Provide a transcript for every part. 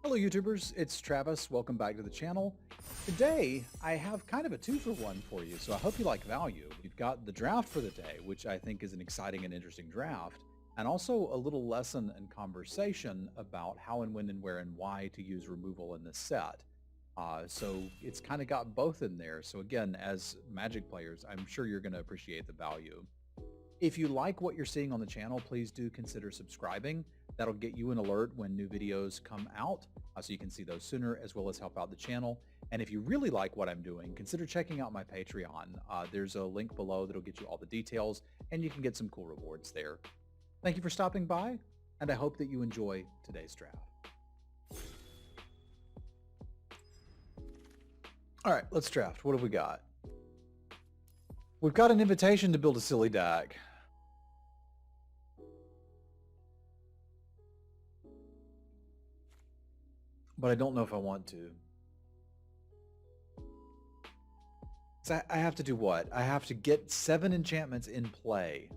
Hello YouTubers, it's Travis. Welcome back to the channel. Today, I have kind of a 2-for-1 for you, so I hope you like value. We've got the draft for the day, which I think is an exciting and interesting draft, and also a little lesson and conversation about how and when and where and why to use removal in this set. So it's kind of got both in there. So again, as Magic players, I'm sure you're going to appreciate the value. If you like what you're seeing on the channel, please do consider subscribing. That'll get you an alert when new videos come out, so you can see those sooner, as well as help out the channel. And if you really like what I'm doing, consider checking out my Patreon. There's a link below that'll get you all the details, and you can get some cool rewards there. Thank you for stopping by, and I hope that you enjoy today's draft. All right, let's draft. What have we got? We've got an invitation to build a silly deck. But I don't know if I want to. So I have to do what? I have to get 7 enchantments in play.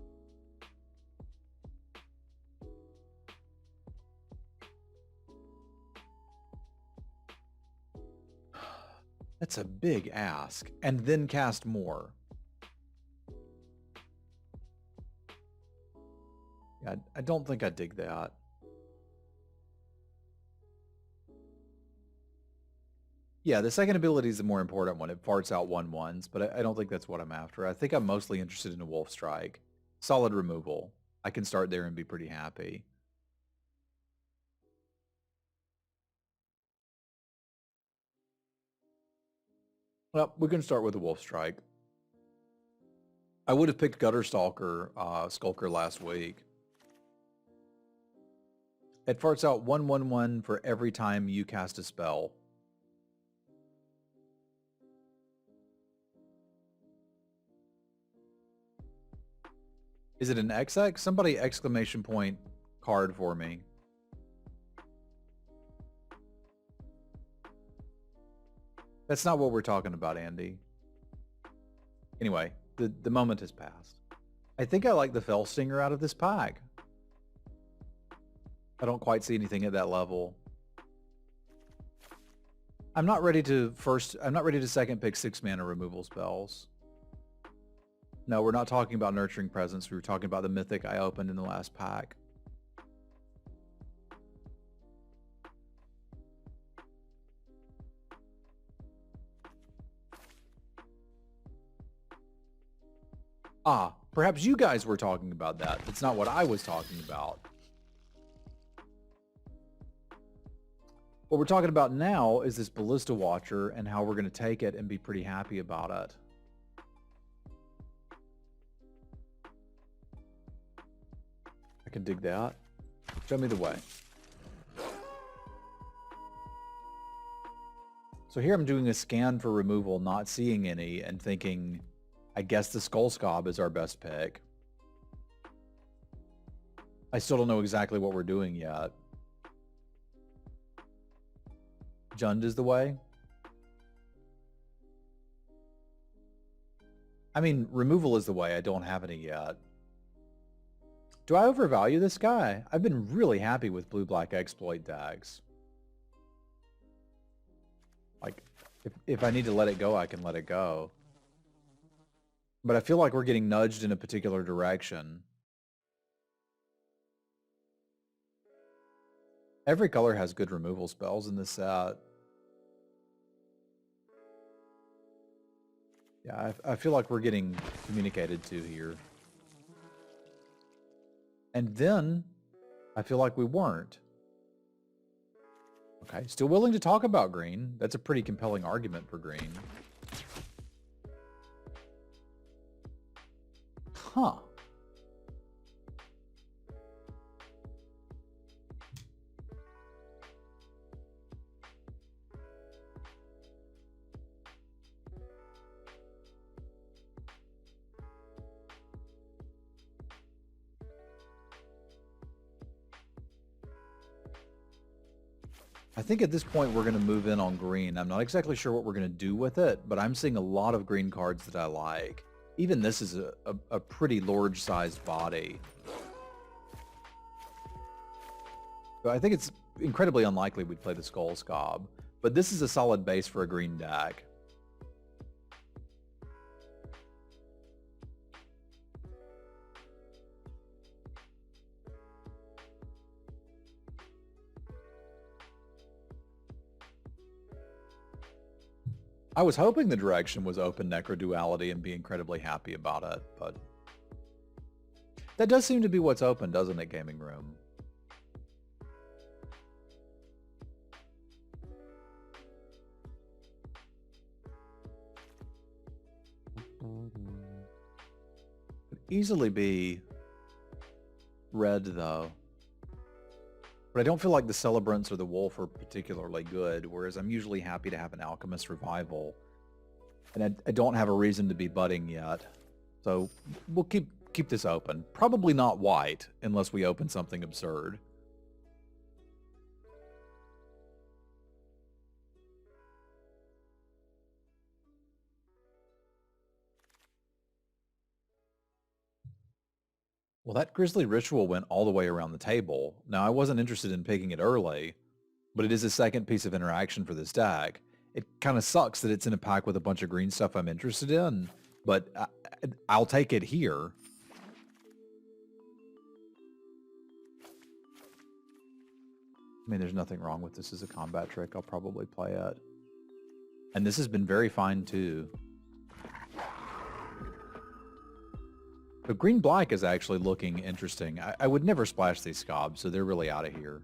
That's a big ask. And then cast more. Yeah, I don't think I dig that. Yeah, the second ability is the more important one. It farts out 1/1s, but I don't think that's what I'm after. I think I'm mostly interested in a Wolf Strike. Solid removal. I can start there and be pretty happy. Well, we can start with a Wolf Strike. I would have picked Gutter Stalker, Skulker last week. It farts out 1/1/1 for every time you cast a spell. Is it an XX? Somebody exclamation point card for me. That's not what we're talking about, Andy. Anyway, the moment has passed. I think I like the Fell Stinger out of this pack. I don't quite see anything at that level. I'm not ready to second pick 6 mana removal spells. No, we're not talking about Nurturing Presence. We were talking about the Mythic I opened in the last pack. Ah, perhaps you guys were talking about that. That's not what I was talking about. What we're talking about now is this Ballista Watcher and how we're going to take it and be pretty happy about it. I can dig that. Show me the way. So here I'm doing a scan for removal, not seeing any, and thinking, I guess the Skull Scob is our best pick. I still don't know exactly what we're doing yet. Jund is the way. I mean, removal is the way. I don't have any yet. Do I overvalue this guy? I've been really happy with blue-black exploit decks. Like, if I need to let it go, I can let it go. But I feel like we're getting nudged in a particular direction. Every color has good removal spells in this set. Yeah, I feel like we're getting communicated to here. And then, I feel like we weren't. Okay, still willing to talk about green. That's a pretty compelling argument for green. Huh. I think at this point we're going to move in on green. I'm not exactly sure what we're going to do with it, but I'm seeing a lot of green cards that I like. Even this is a pretty large-sized body. But I think it's incredibly unlikely we'd play the Skull Scob, but this is a solid base for a green deck. I was hoping the direction was open Necroduality and be incredibly happy about it, but that does seem to be what's open, doesn't it, Gaming Room? Could easily be red, though. But I don't feel like the Celebrants or the Wolf are particularly good, whereas I'm usually happy to have an Alchemist Revival. And I don't have a reason to be budding yet. So we'll keep this open. Probably not white, unless we open something absurd. Well, that Grisly Ritual went all the way around the table. Now, I wasn't interested in picking it early, but it is a second piece of interaction for this deck. It kind of sucks that it's in a pack with a bunch of green stuff I'm interested in, but I'll take it here. I mean, there's nothing wrong with this as a combat trick. I'll probably play it. And this has been very fine, too. But green-black is actually looking interesting. I would never splash these Scobs, so they're really out of here.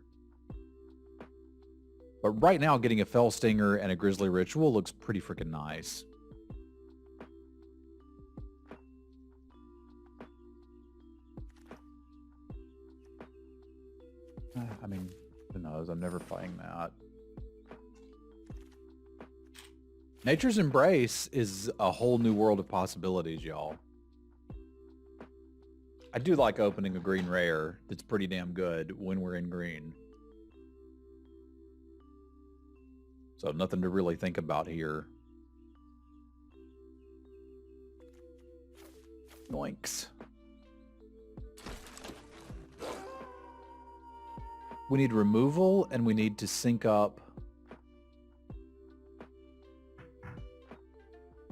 But right now, getting a Fell Stinger and a Grisly Ritual looks pretty freaking nice. I mean, who knows? I'm never playing that. Nature's Embrace is a whole new world of possibilities, y'all. I do like opening a green rare that's pretty damn good when we're in green. So nothing to really think about here. Yoinks. We need removal, and we need to sync up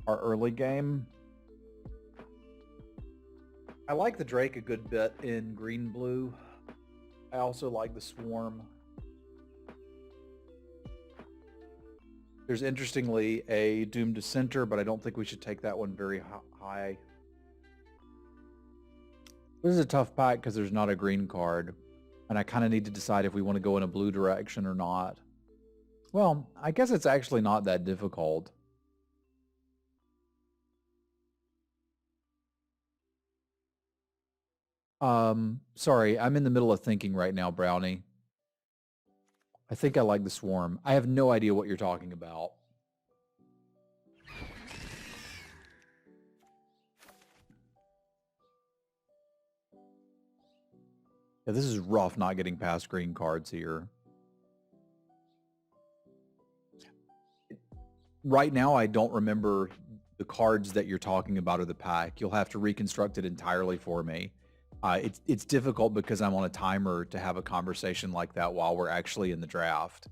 our early game. I like the Drake a good bit in green-blue. I also like the Swarm. There's interestingly a Doom Dissenter, but I don't think we should take that one very high. This is a tough pack because there's not a green card, and I kind of need to decide if we want to go in a blue direction or not. Well, I guess it's actually not that difficult. Sorry, I'm in the middle of thinking right now, Brownie. I think I like the Swarm. I have no idea what you're talking about. Yeah, this is rough not getting past green cards here. Right now, I don't remember the cards that you're talking about or the pack. You'll have to reconstruct it entirely for me. It's difficult because I'm on a timer to have a conversation like that while we're actually in the draft.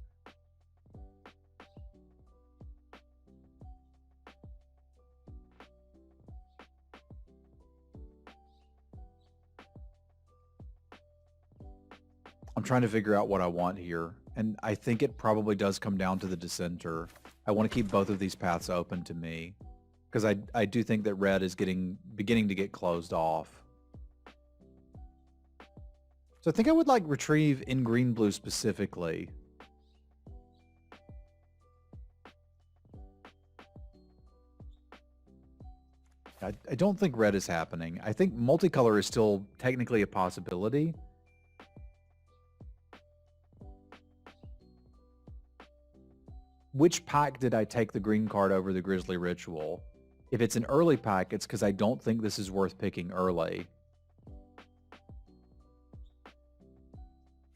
I'm trying to figure out what I want here, and I think it probably does come down to the Dissenter. I want to keep both of these paths open to me, because I do think that red is beginning to get closed off. So I think I would like retrieve in green-blue specifically. I don't think red is happening. I think multicolor is still technically a possibility. Which pack did I take the green card over the Grisly Ritual? If it's an early pack, it's because I don't think this is worth picking early.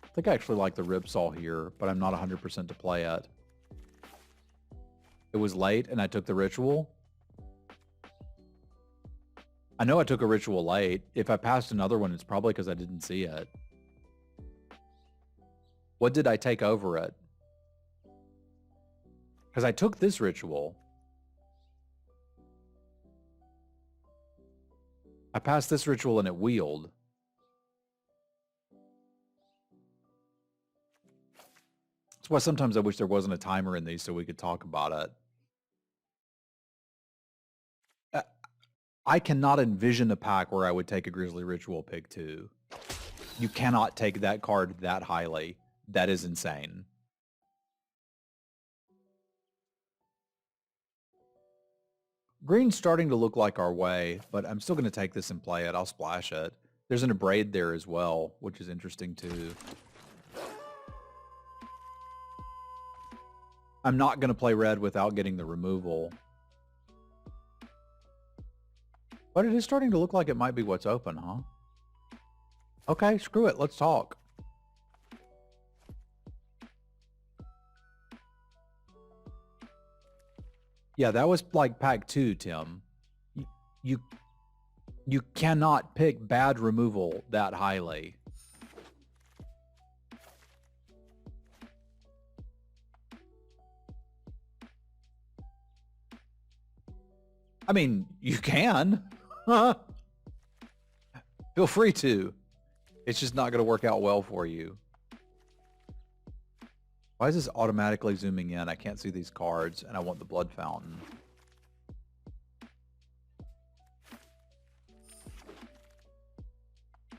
I think I actually like the Ripsaw here, but I'm not 100% to play it. It was late and I took the Ritual. I know I took a Ritual late. If I passed another one, it's probably because I didn't see it. What did I take over it? Because I took this ritual. I passed this ritual and it wheeled. That's why sometimes I wish there wasn't a timer in these so we could talk about it. I cannot envision a pack where I would take a Grizzly Ritual pick 2. You cannot take that card that highly. That is insane. Green's starting to look like our way, but I'm still going to take this and play it. I'll splash it. There's an Abrade there as well, which is interesting too. I'm not going to play red without getting the removal. But it is starting to look like it might be what's open, huh? Okay, screw it. Let's talk. Yeah, that was like pack 2, Tim. You cannot pick bad removal that highly. I mean, you can. Feel free to. It's just not going to work out well for you. Why is this automatically zooming in? I can't see these cards, and I want the Blood Fountain.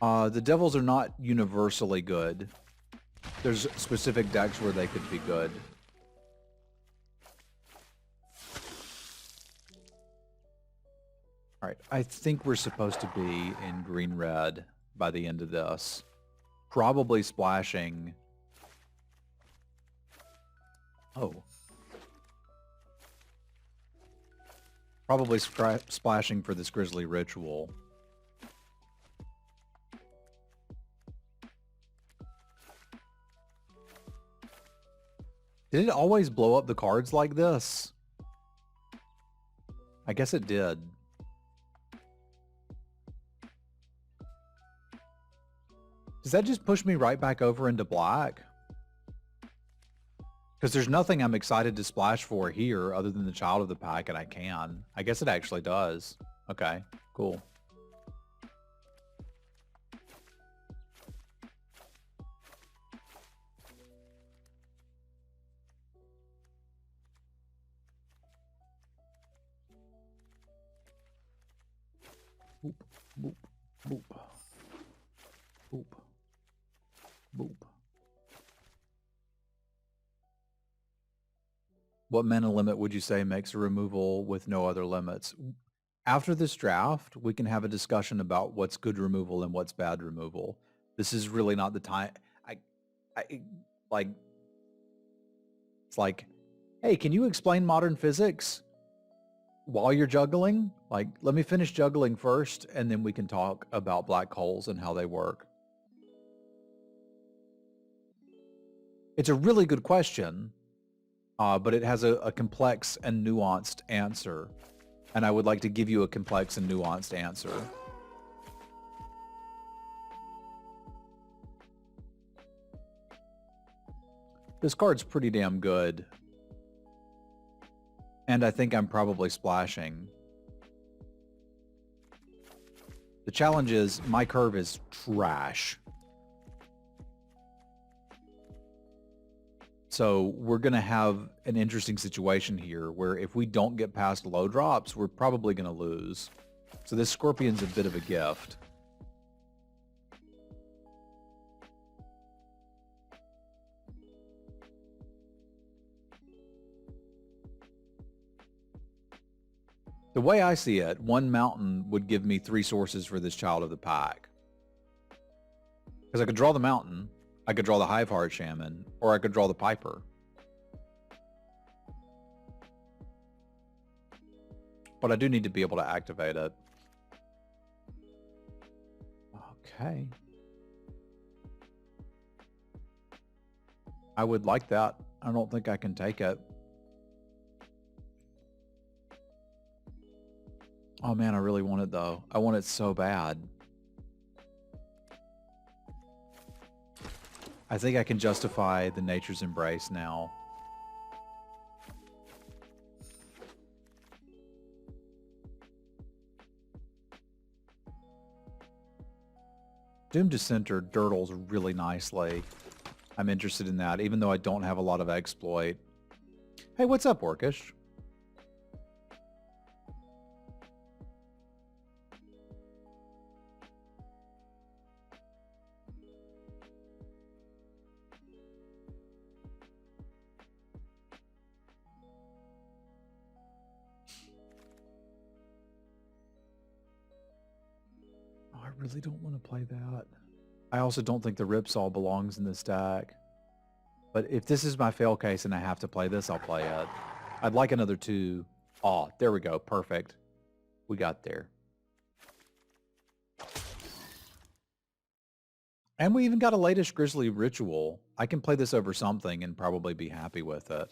The Devils are not universally good. There's specific decks where they could be good. All right, I think we're supposed to be in green-red by the end of this. Probably splashing. Oh. Probably splashing for this Grizzly Ritual. Did it always blow up the cards like this? I guess it did. Does that just push me right back over into black? Because there's nothing I'm excited to splash for here other than the Child of the Pack, and I can. I guess it actually does. Okay, cool. Boop, boop, boop. Boop. Boop. What mana limit would you say makes a removal with no other limits? After this draft, we can have a discussion about what's good removal and what's bad removal. This is really not the time. It's like, hey, can you explain modern physics while you're juggling? Like, let me finish juggling first, and then we can talk about black holes and how they work. It's a really good question, but it has a complex and nuanced answer. And I would like to give you a complex and nuanced answer. This card's pretty damn good. And I think I'm probably splashing. The challenge is my curve is trash. So we're going to have an interesting situation here where if we don't get past low drops, we're probably going to lose. So this Scorpion's a bit of a gift. The way I see it, one mountain would give me 3 sources for this Child of the Pack. Because I could draw the mountain, I could draw the Hiveheart Shaman, or I could draw the Piper. But I do need to be able to activate it. Okay. I would like that. I don't think I can take it. Oh man, I really want it though. I want it so bad. I think I can justify the Nature's Embrace now. Doom Dissenter dirtles really nicely. I'm interested in that, even though I don't have a lot of exploit. Hey, what's up, Orcish? Oh, I really don't want to play that. I also don't think the Ripsaw belongs in this deck. But if this is my fail case and I have to play this, I'll play it. I'd like another 2. Oh, there we go. Perfect. We got there. And we even got a latest Grizzly Ritual. I can play this over something and probably be happy with it.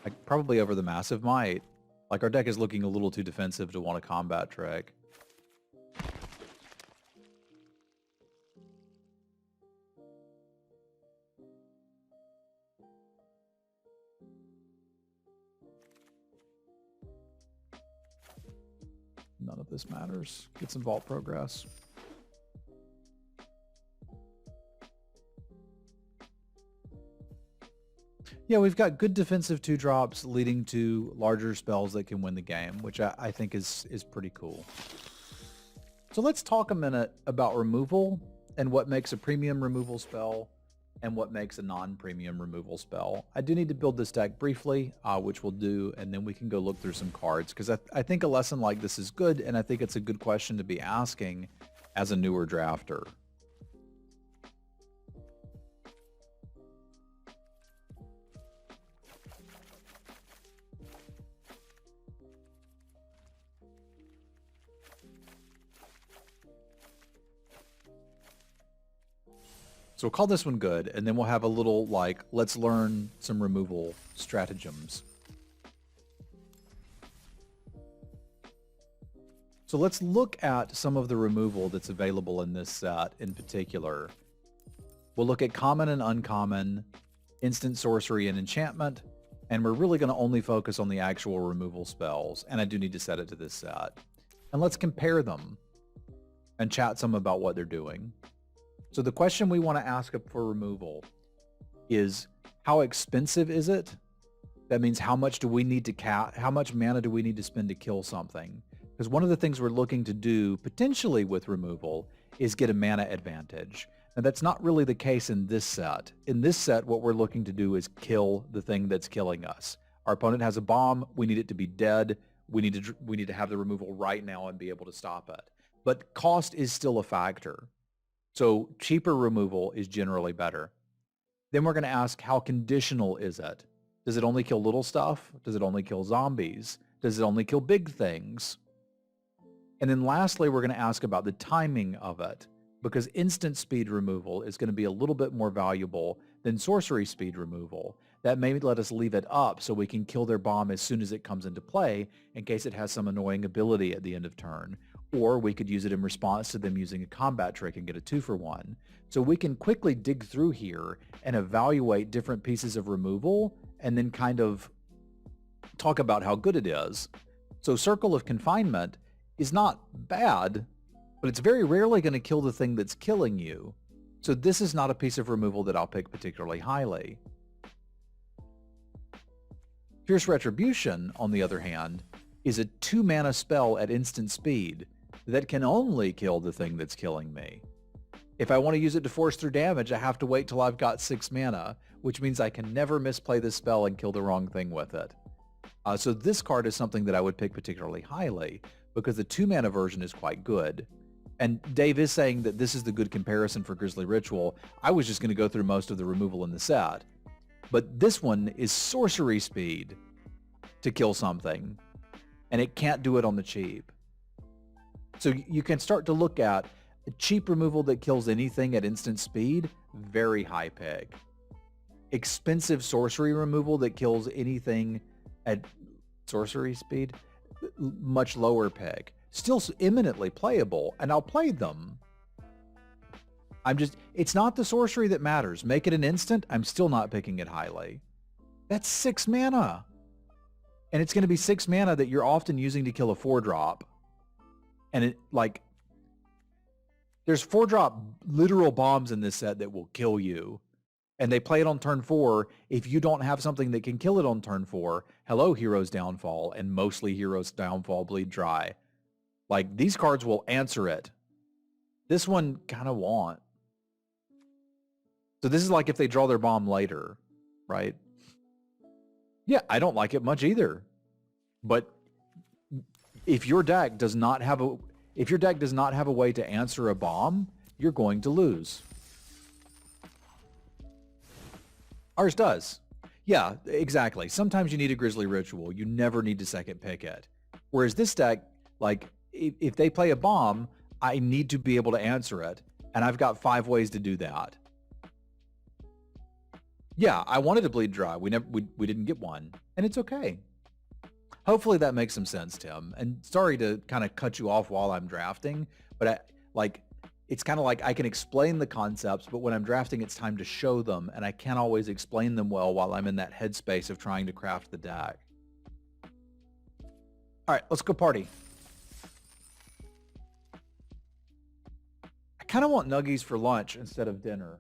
Like, probably over the Massive Might. Like, our deck is looking a little too defensive to want a combat trick. None of this matters. Get some vault progress. Yeah, we've got good defensive 2-drops leading to larger spells that can win the game, which I think is pretty cool. So let's talk a minute about removal and what makes a premium removal spell and what makes a non-premium removal spell. I do need to build this deck briefly, which we'll do, and then we can go look through some cards, because I think a lesson like this is good, and I think it's a good question to be asking as a newer drafter. So we'll call this one good, and then we'll have a little, like, let's learn some removal stratagems. So let's look at some of the removal that's available in this set in particular. We'll look at common and uncommon, instant sorcery and enchantment, and we're really going to only focus on the actual removal spells, and I do need to set it to this set. And let's compare them and chat some about what they're doing. So the question we want to ask for removal is, how expensive is it? That means how much do we need to how much mana do we need to spend to kill something? Because one of the things we're looking to do potentially with removal is get a mana advantage. Now that's not really the case in this set. In this set, what we're looking to do is kill the thing that's killing us. Our opponent has a bomb. We need it to be dead. We need to have the removal right now and be able to stop it. But cost is still a factor. So cheaper removal is generally better. Then we're going to ask, how conditional is it? Does it only kill little stuff? Does it only kill zombies? Does it only kill big things? And then lastly, we're going to ask about the timing of it, because instant speed removal is going to be a little bit more valuable than sorcery speed removal. That may let us leave it up so we can kill their bomb as soon as it comes into play in case it has some annoying ability at the end of turn. Or we could use it in response to them using a combat trick and get a 2-for-1. So we can quickly dig through here and evaluate different pieces of removal and then kind of talk about how good it is. So Circle of Confinement is not bad, but it's very rarely going to kill the thing that's killing you. So this is not a piece of removal that I'll pick particularly highly. Fierce Retribution, on the other hand, is a 2-mana spell at instant speed that can only kill the thing that's killing me. If I want to use it to force through damage, I have to wait till I've got 6 mana, which means I can never misplay this spell and kill the wrong thing with it. So this card is something that I would pick particularly highly because the 2-mana version is quite good. And Dave is saying that this is the good comparison for Grizzly Ritual. I was just going to go through most of the removal in the set. But this one is sorcery speed to kill something, and it can't do it on the cheap. So you can start to look at cheap removal that kills anything at instant speed, very high pick. Expensive sorcery removal that kills anything at sorcery speed, much lower pick. Still eminently playable, and I'll play them. It's not the sorcery that matters. Make it an instant. I'm still not picking it highly. That's 6 mana. And it's going to be 6 mana that you're often using to kill a 4-drop. And it, like, there's 4-drop literal bombs in this set that will kill you. And they play it on turn 4. If you don't have something that can kill it on turn 4, hello, Hero's Downfall, and mostly Hero's Downfall Bleed Dry. Like, these cards will answer it. This one kind of won't. So this is like if they draw their bomb later, right? Yeah, I don't like it much either. But if your deck does not have a way to answer a bomb, you're going to lose. Ours does. Yeah, exactly. Sometimes you need a Grizzly Ritual. You never need to second pick it. Whereas this deck, like, if they play a bomb, I need to be able to answer it. And I've got 5 ways to do that. Yeah, I wanted to bleed dry. We didn't get one. And it's okay. Hopefully that makes some sense, Tim. And sorry to kind of cut you off while I'm drafting, but it's kind of like I can explain the concepts, but when I'm drafting, it's time to show them, and I can't always explain them well while I'm in that headspace of trying to craft the deck. All right, let's go party. I kind of want nuggies for lunch instead of dinner.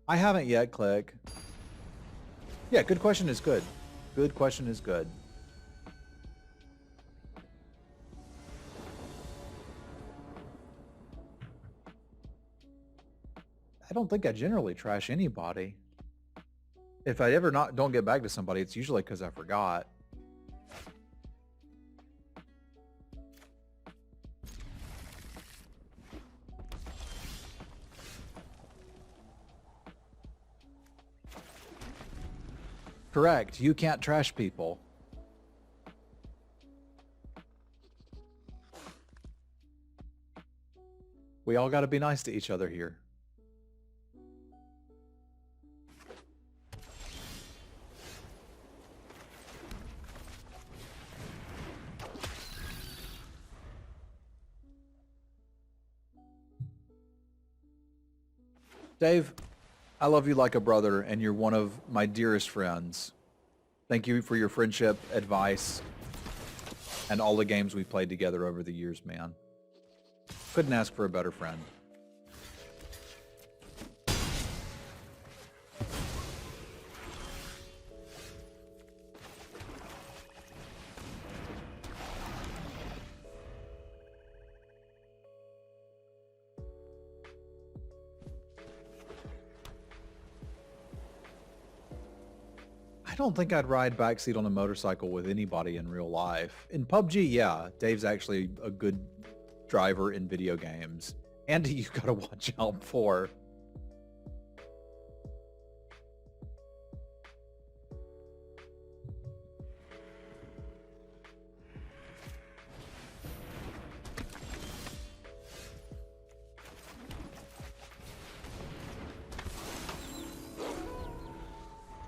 I haven't yet, Click. Yeah, good question is good. Good question is good. I don't think I generally trash anybody. If I ever don't get back to somebody, it's usually because I forgot. Correct. You can't trash people. We all got to be nice to each other here. Dave, I love you like a brother, and you're one of my dearest friends. Thank you for your friendship, advice, and all the games we played together over the years, man. Couldn't ask for a better friend. I don't think I'd ride backseat on a motorcycle with anybody in real life. In PUBG, yeah, Dave's actually a good driver in video games. Andy, you gotta watch out for.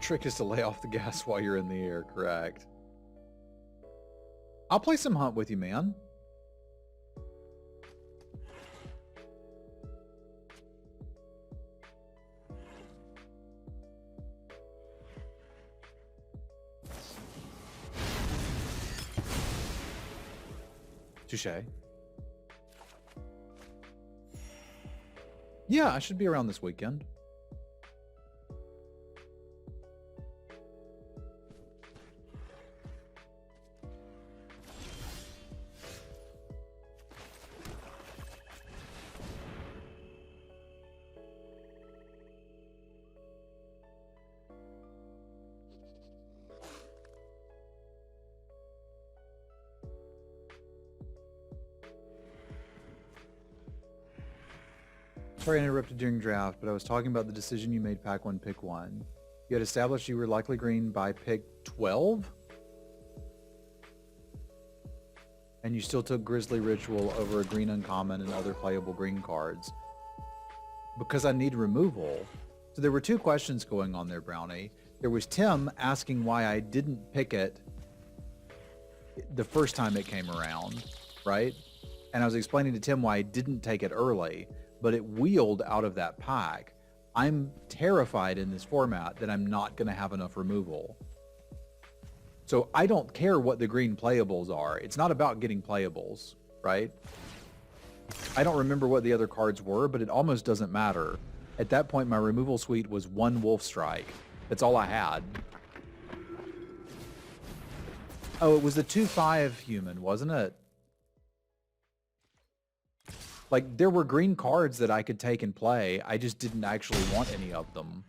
Trick is to lay off the gas while you're in the air, correct? I'll play some Hunt with you, man. Touche. Yeah, I should be around this weekend. Sorry I interrupted during draft, but I was talking about the decision you made pack 1, pick 1. You had established you were likely green by pick 12? And you still took Grizzly Ritual over a green uncommon and other playable green cards. Because I need removal. So there were 2 questions going on there, Brownie. There was Tim asking why I didn't pick it the first time it came around, right? And I was explaining to Tim why I didn't take it early, but it wheeled out of that pack. I'm terrified in this format that I'm not going to have enough removal. So I don't care what the green playables are. It's not about getting playables, right? I don't remember what the other cards were, but it almost doesn't matter. At that point, my removal suite was 1 Wolf Strike. That's all I had. Oh, it was the 2/5 human, wasn't it? Like, there were green cards that I could take and play. I just didn't actually want any of them.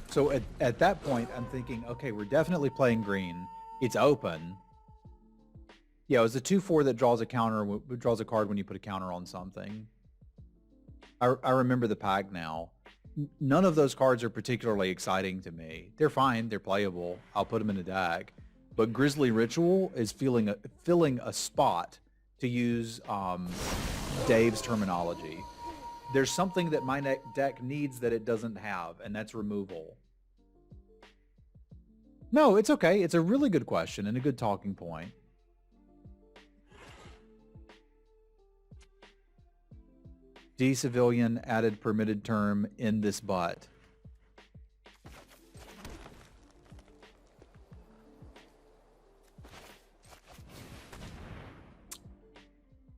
So at that point, I'm thinking, okay, we're definitely playing green. It's open. Yeah, it was the 2/4 that draws a counter, draws a card when you put a counter on something. I remember the pack now. None of those cards are particularly exciting to me. They're fine. They're playable. I'll put them in a deck. But Grizzly Ritual is filling a spot, to use Dave's terminology. There's something that my deck needs that it doesn't have, and that's removal. No, it's okay. It's a really good question and a good talking point. D-Civilian added permitted term in this butt.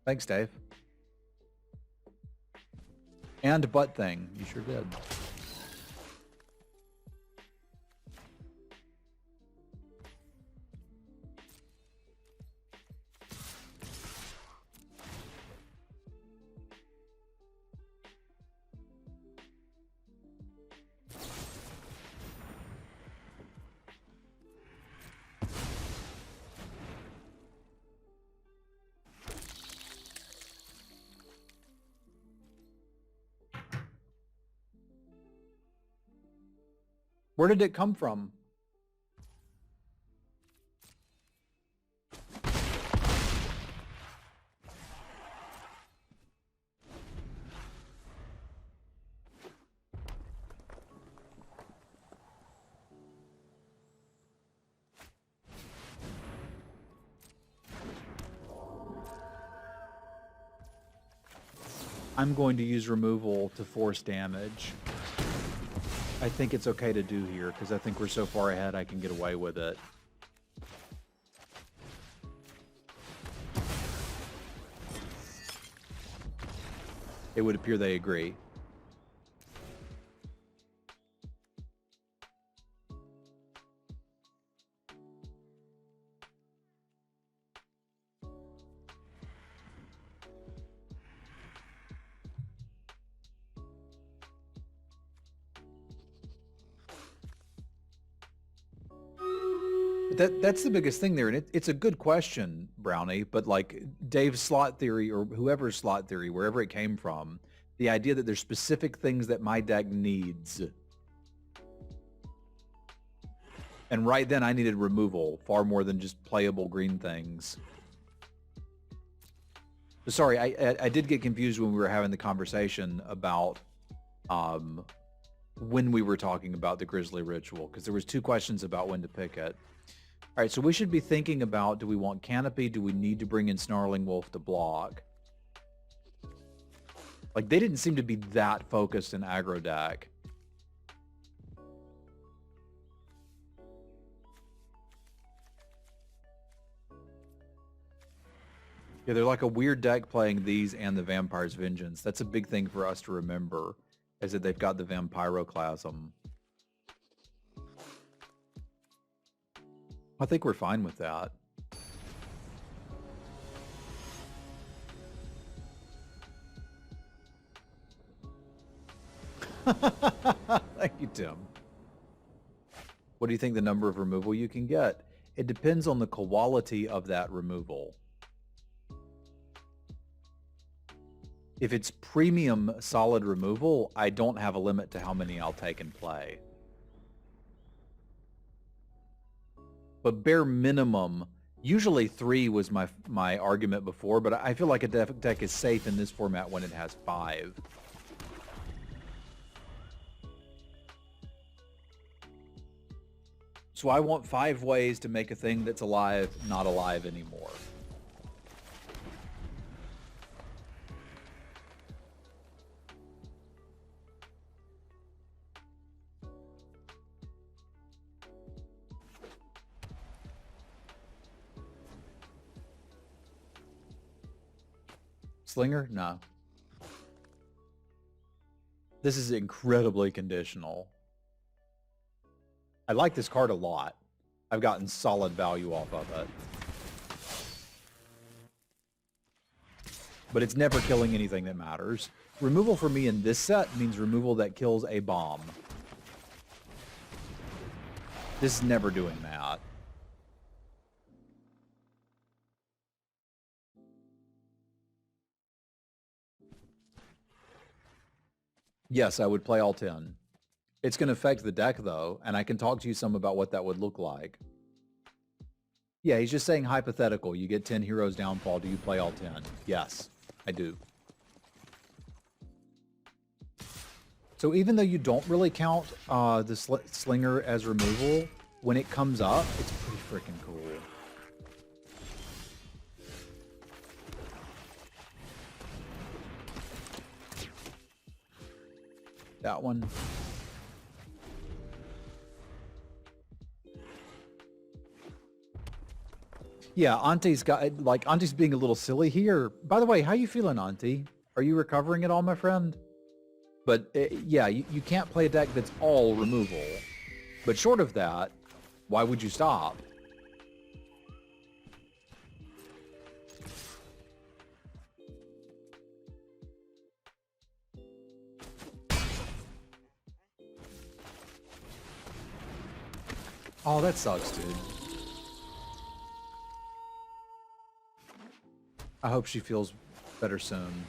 Thanks, Dave. And butt thing. You sure did. Where did it come from? I'm going to use removal to force damage. I think it's okay to do here because I think we're so far ahead I can get away with it. It would appear they agree. That's the biggest thing there, and it's a good question, Brownie, but like Dave's slot theory or whoever's slot theory, wherever it came from, the idea that there's specific things that my deck needs. And right then I needed removal far more than just playable green things. Sorry, I did get confused when we were having the conversation about when we were talking about the Grizzly Ritual, because there was 2 questions about when to pick it. All right, so we should be thinking about, do we want Canopy? Do we need to bring in Snarling Wolf to block? Like, they didn't seem to be that focused in aggro deck. Yeah, they're like a weird deck playing these and the Vampire's Vengeance. That's a big thing for us to remember, is that they've got the Vampiroclasm. I think we're fine with that. Thank you, Tim. What do you think the number of removal you can get? It depends on the quality of that removal. If it's premium solid removal, I don't have a limit to how many I'll take and play. But bare minimum, usually 3 was my argument before, but I feel like a deck is safe in this format when it has 5. So I want 5 ways to make a thing that's alive not alive anymore. Slinger? No. This is incredibly conditional. I like this card a lot. I've gotten solid value off of it. But it's never killing anything that matters. Removal for me in this set means removal that kills a bomb. This is never doing that. Yes, I would play all 10. It's going to affect the deck, though, and I can talk to you some about what that would look like. Yeah, he's just saying hypothetical. You get 10 heroes downfall. Do you play all 10? Yes, I do. So even though you don't really count the Slinger as removal, when it comes up, it's pretty freaking cool. That one. Yeah, Auntie's got, like, Auntie's being a little silly here. By the way, how you feeling, Auntie? Are you recovering at all, my friend? But, yeah, you can't play a deck that's all removal. But short of that, why would you stop? Oh, that sucks, dude. I hope she feels better soon.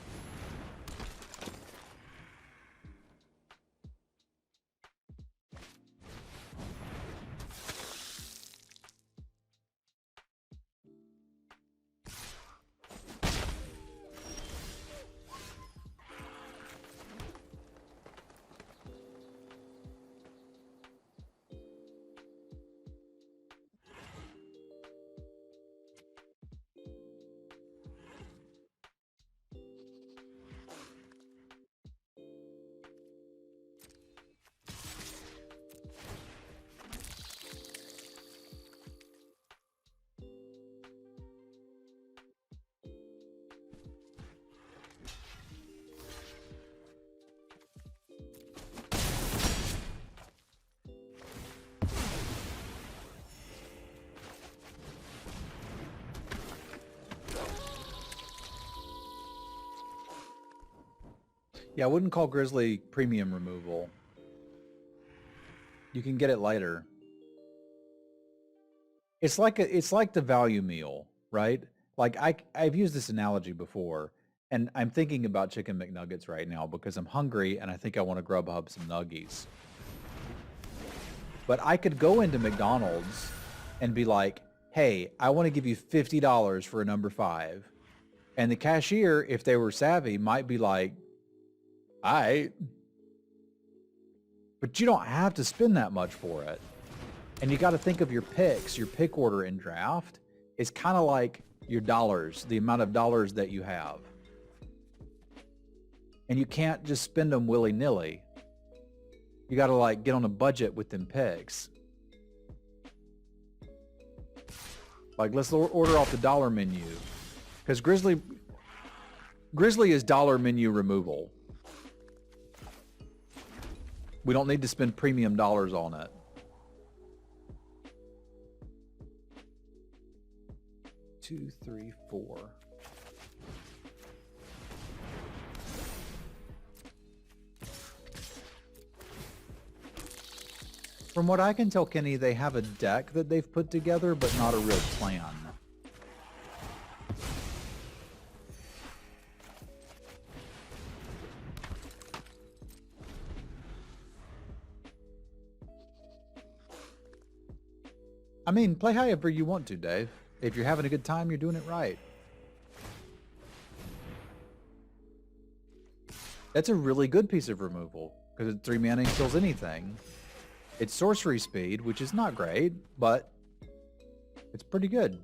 Yeah, I wouldn't call Grizzly premium removal. You can get it later. It's like the value meal, right? Like I've used this analogy before, and I'm thinking about Chicken McNuggets right now because I'm hungry and I think I want to Grubhub some nuggies. But I could go into McDonald's and be like, hey, I want to give you $50 for a number 5. And the cashier, if they were savvy, might be like, all right. But you don't have to spend that much for it. And you got to think of your picks. Your pick order in draft is kind of like your dollars, the amount of dollars that you have. And you can't just spend them willy-nilly. You got to like get on a budget with them picks. Like, let's order off the dollar menu. Because Grizzly is dollar menu removal. We don't need to spend premium dollars on it. Two, three, four. From what I can tell, Kenny, they have a deck that they've put together, but not a real plan. I mean, play however you want to, Dave. If you're having a good time, you're doing it right. That's a really good piece of removal, because 3 mana kills anything. It's sorcery speed, which is not great, but it's pretty good.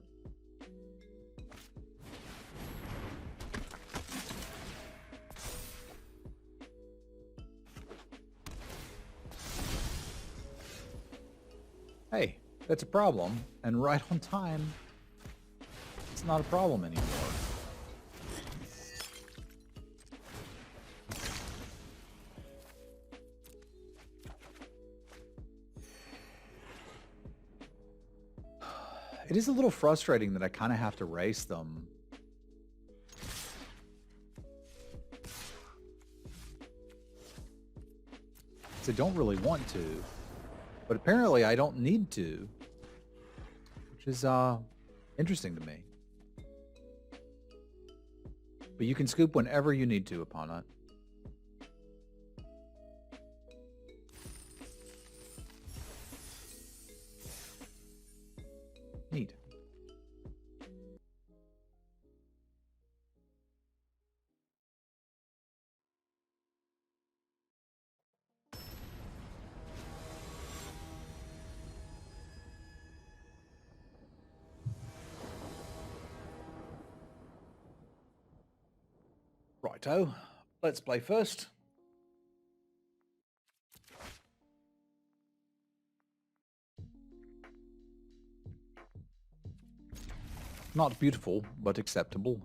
Hey, that's a problem, and right on time, it's not a problem anymore. It is a little frustrating that I kind of have to race them. I don't really want to, but apparently I don't need to, which is interesting to me. But you can scoop whenever you need to upon it. Neat. Righto, let's play first. Not beautiful, but acceptable.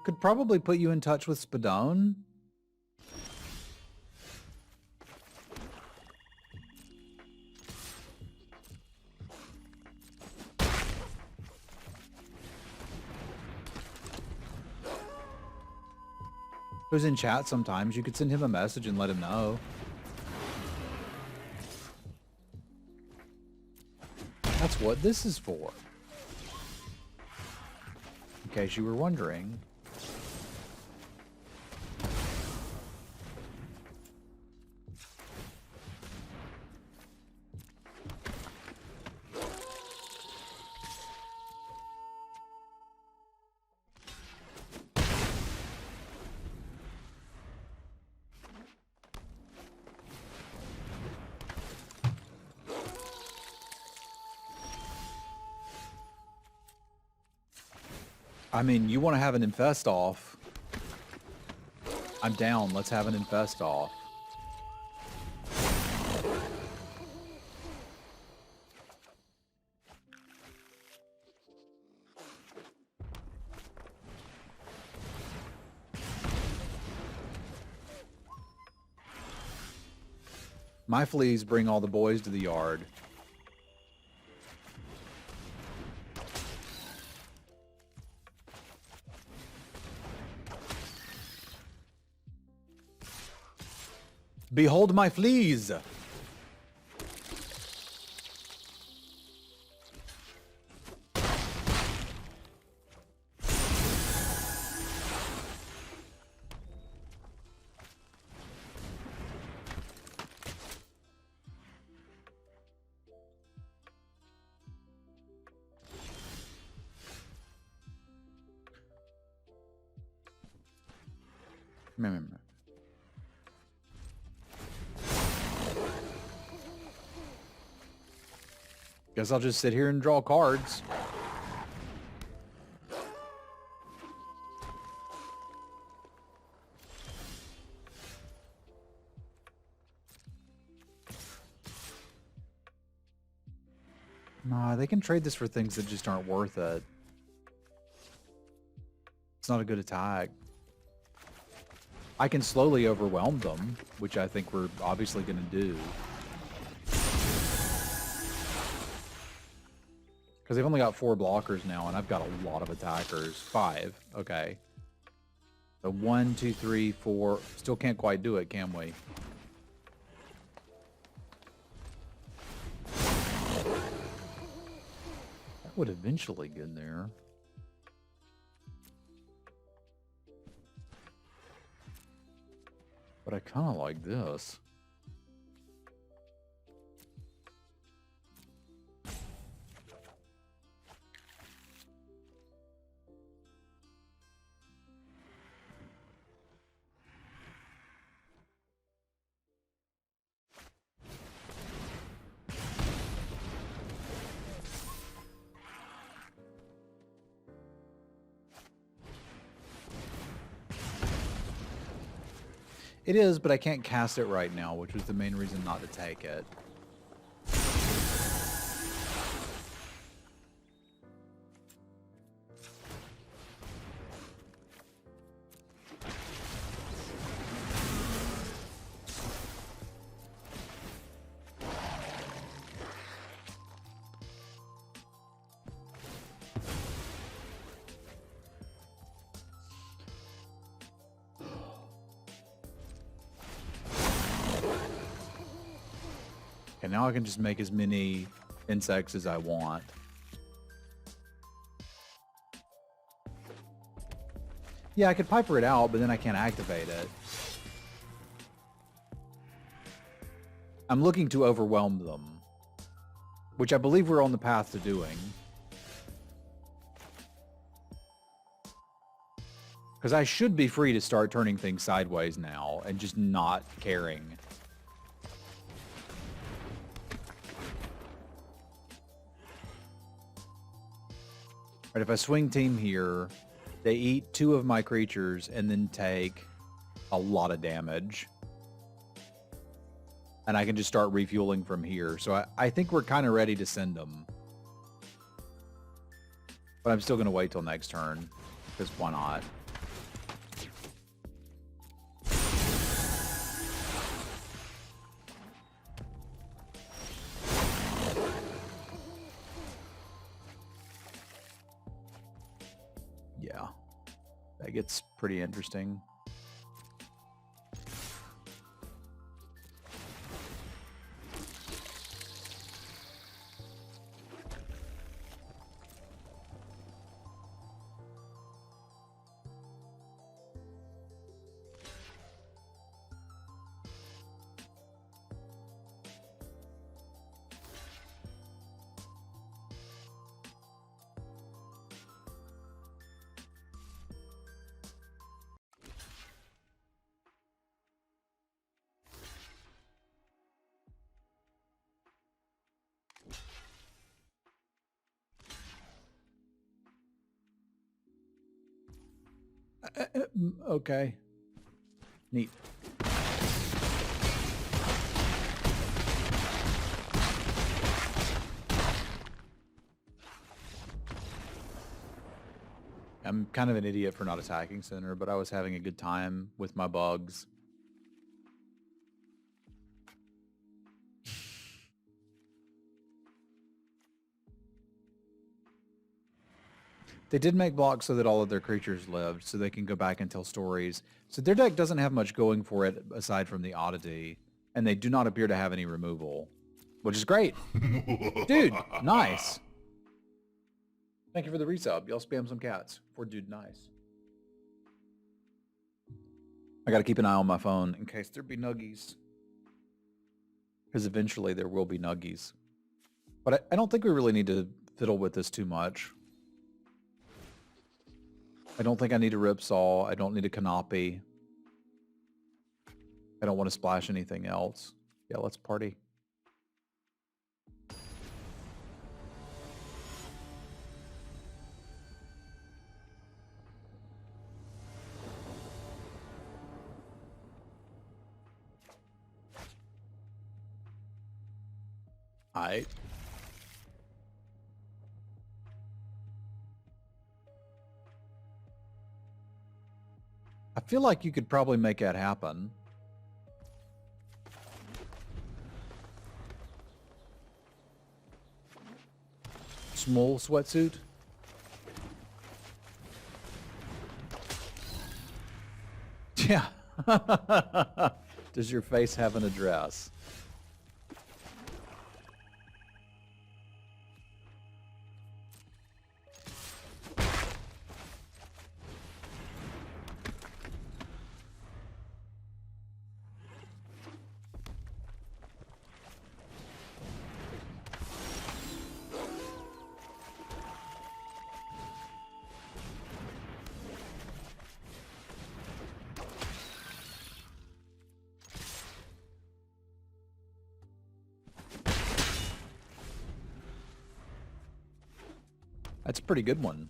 Could probably put you in touch with Spadone. Who's in chat sometimes. You could send him a message and let him know. That's what this is for. In case you were wondering. I mean, you want to have an infest off. I'm down. Let's have an infest off. My fleas bring all the boys to the yard. Behold my fleas! Guess I'll just sit here and draw cards. Nah, they can trade this for things that just aren't worth it. It's not a good attack. I can slowly overwhelm them, which I think we're obviously going to do. Because they've only got 4 blockers now, and I've got a lot of attackers. 5. Okay. So 1, 2, 3, 4. Still can't quite do it, can we? That would eventually get in there. But I kind of like this. It is, but I can't cast it right now, which was the main reason not to take it. Okay, now I can just make as many insects as I want. Yeah, I could Piper it out, but then I can't activate it. I'm looking to overwhelm them, which I believe we're on the path to doing. Because I should be free to start turning things sideways now and just not caring. Right, if I swing team here, they eat 2 of my creatures and then take a lot of damage. And I can just start refueling from here. So I think we're kind of ready to send them. But I'm still going to wait till next turn, because why not? Yeah, that gets pretty interesting. Okay. Neat. I'm kind of an idiot for not attacking center, but I was having a good time with my bugs. They did make blocks so that all of their creatures lived, so they can go back and tell stories. So their deck doesn't have much going for it aside from the oddity, and they do not appear to have any removal, which is great. Dude, nice. Thank you for the resub. Y'all spam some cats for Dude Nice. I got to keep an eye on my phone in case there be nuggies. Because eventually there will be nuggies. But I don't think we really need to fiddle with this too much. I don't think I need a Ripsaw. I don't need a Canopy. I don't want to splash anything else. Yeah, let's party. Alright. I feel like you could probably make that happen. Small sweatsuit? Yeah. Does your face have an address? That's a pretty good one.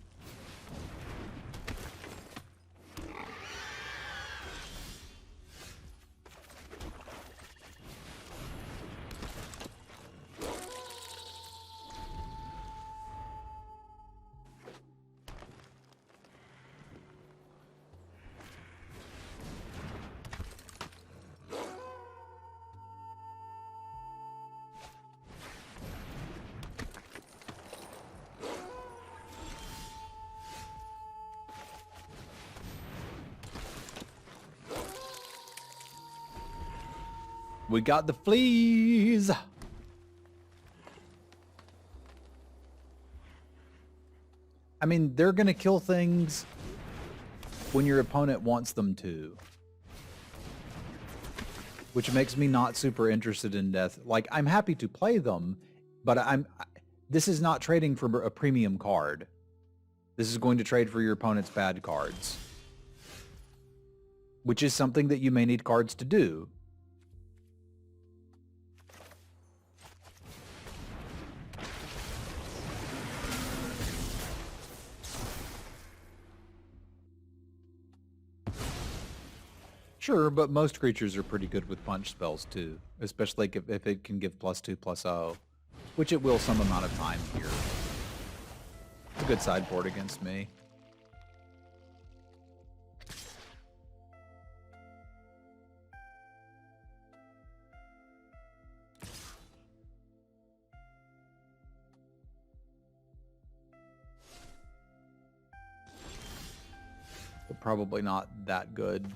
We got the fleas. I mean, they're going to kill things when your opponent wants them to. Which makes me not super interested in death. Like, I'm happy to play them, but this is not trading for a premium card. This is going to trade for your opponent's bad cards. Which is something that you may need cards to do. Sure, but most creatures are pretty good with punch spells too, especially if it can give +2/+0, which it will some amount of time here. It's a good sideboard against me. But probably not that good.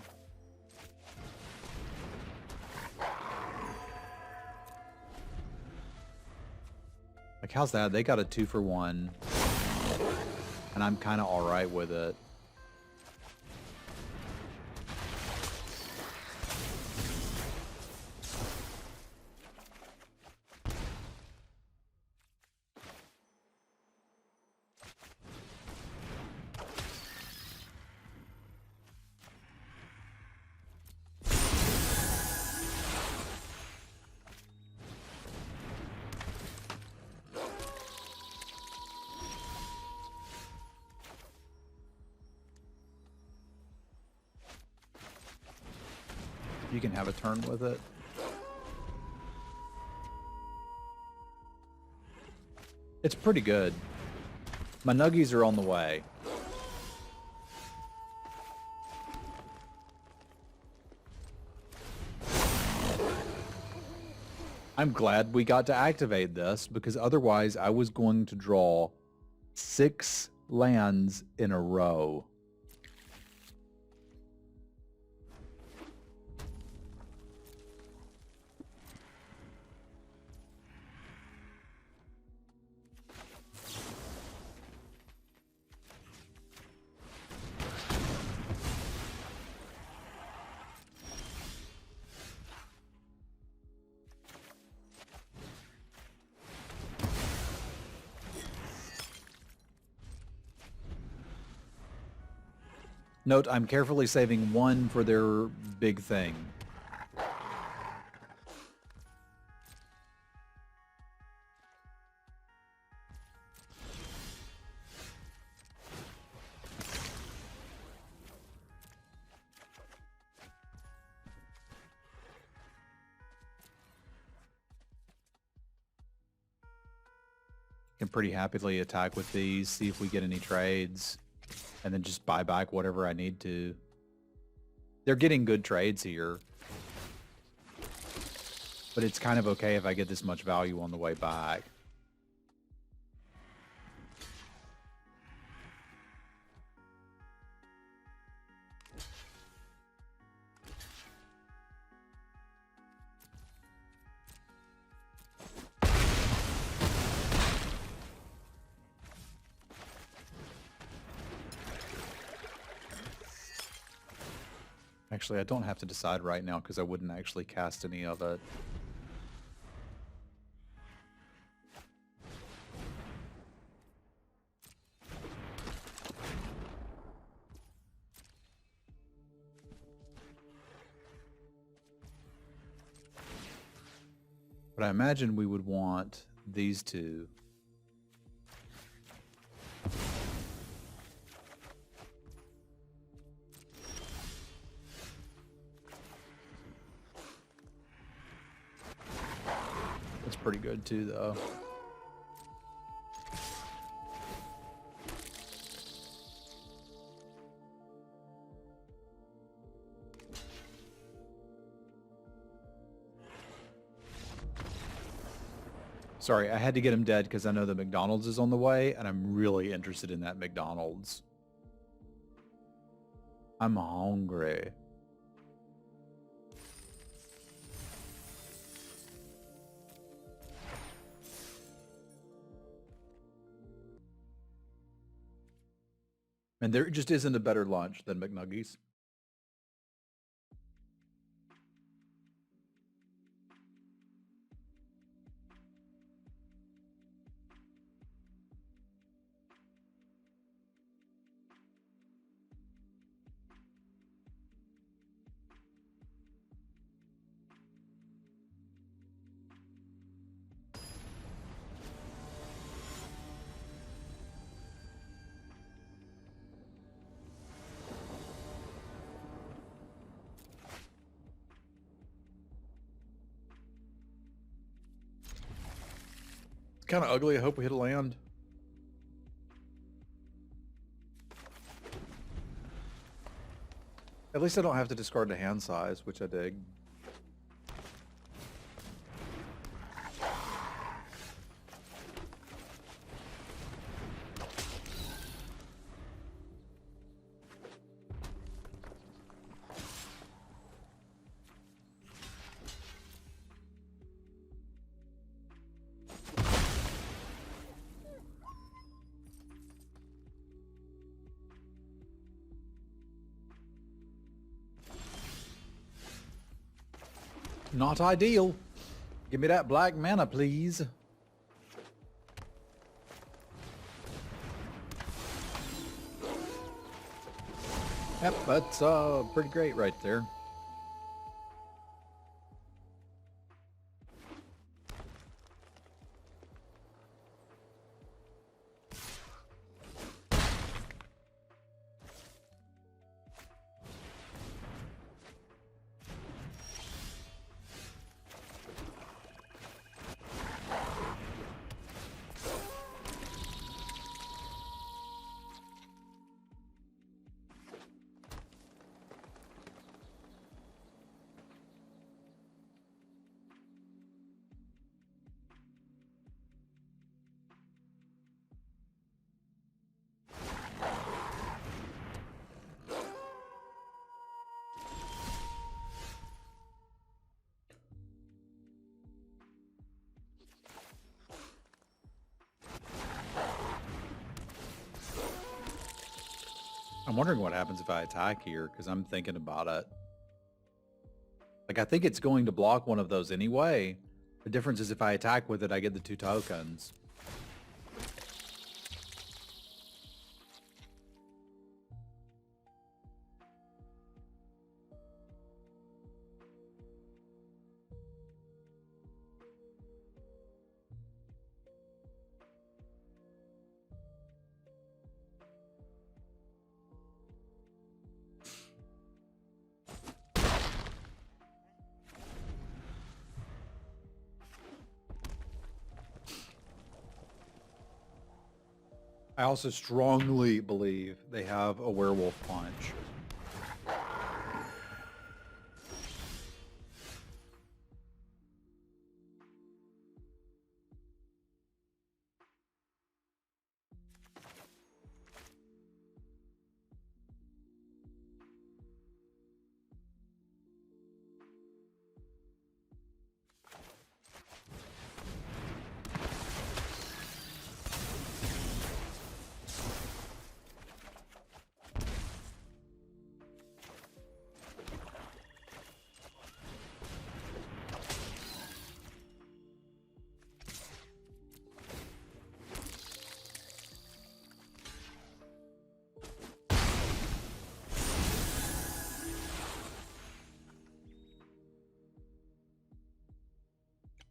Like, how's that? They got a 2-for-1. And I'm kind of alright with it. You can have a turn with it. It's pretty good. My nuggies are on the way. I'm glad we got to activate this, because otherwise I was going to draw 6 lands in a row. Note, I'm carefully saving 1 for their big thing. Can pretty happily attack with these, see if we get any trades, and then just buy back whatever I need to. They're getting good trades here. But it's kind of okay if I get this much value on the way back. Actually, I don't have to decide right now because I wouldn't actually cast any of it. But I imagine we would want these two. That's pretty good too, though. Sorry, I had to get him dead because I know the McDonald's is on the way, and I'm really interested in that McDonald's. I'm hungry. And there just isn't a better lunch than McNuggies. Kind of ugly. I hope we hit a land. At least I don't have to discard the hand size, which I dig. Not ideal. Give me that black mana, please. Yep, that's pretty great right there. I'm wondering what happens if I attack here, because I'm thinking about it. Like, I think it's going to block one of those anyway. The difference is if I attack with it, I get the 2 tokens. I also strongly believe they have a werewolf punch.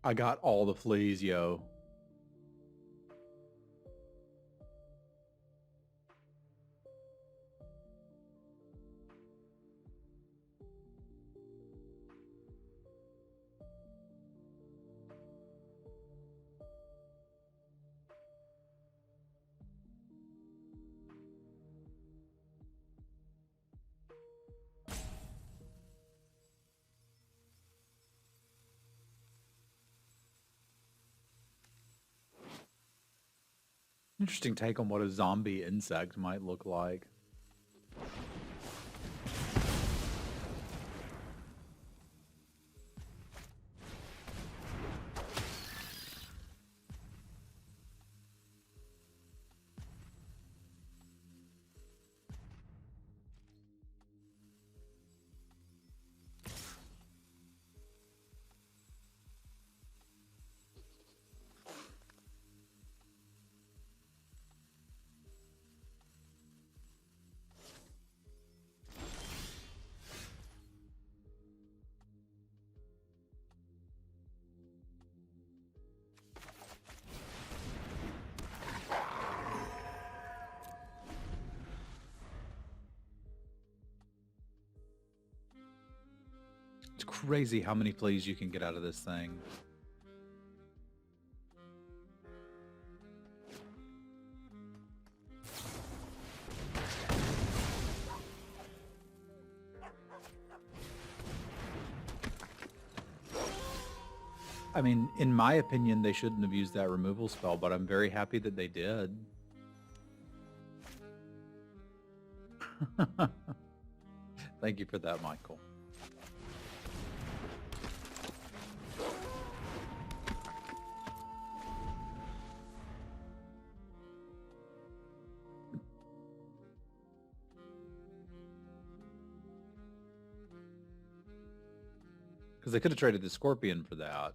I got all the fleas, yo. Interesting take on what a zombie insect might look like. It's crazy how many fleas you can get out of this thing. I mean, in my opinion, they shouldn't have used that removal spell, but I'm very happy that they did. Thank you for that, Michael. Because they could have traded the Scorpion for that.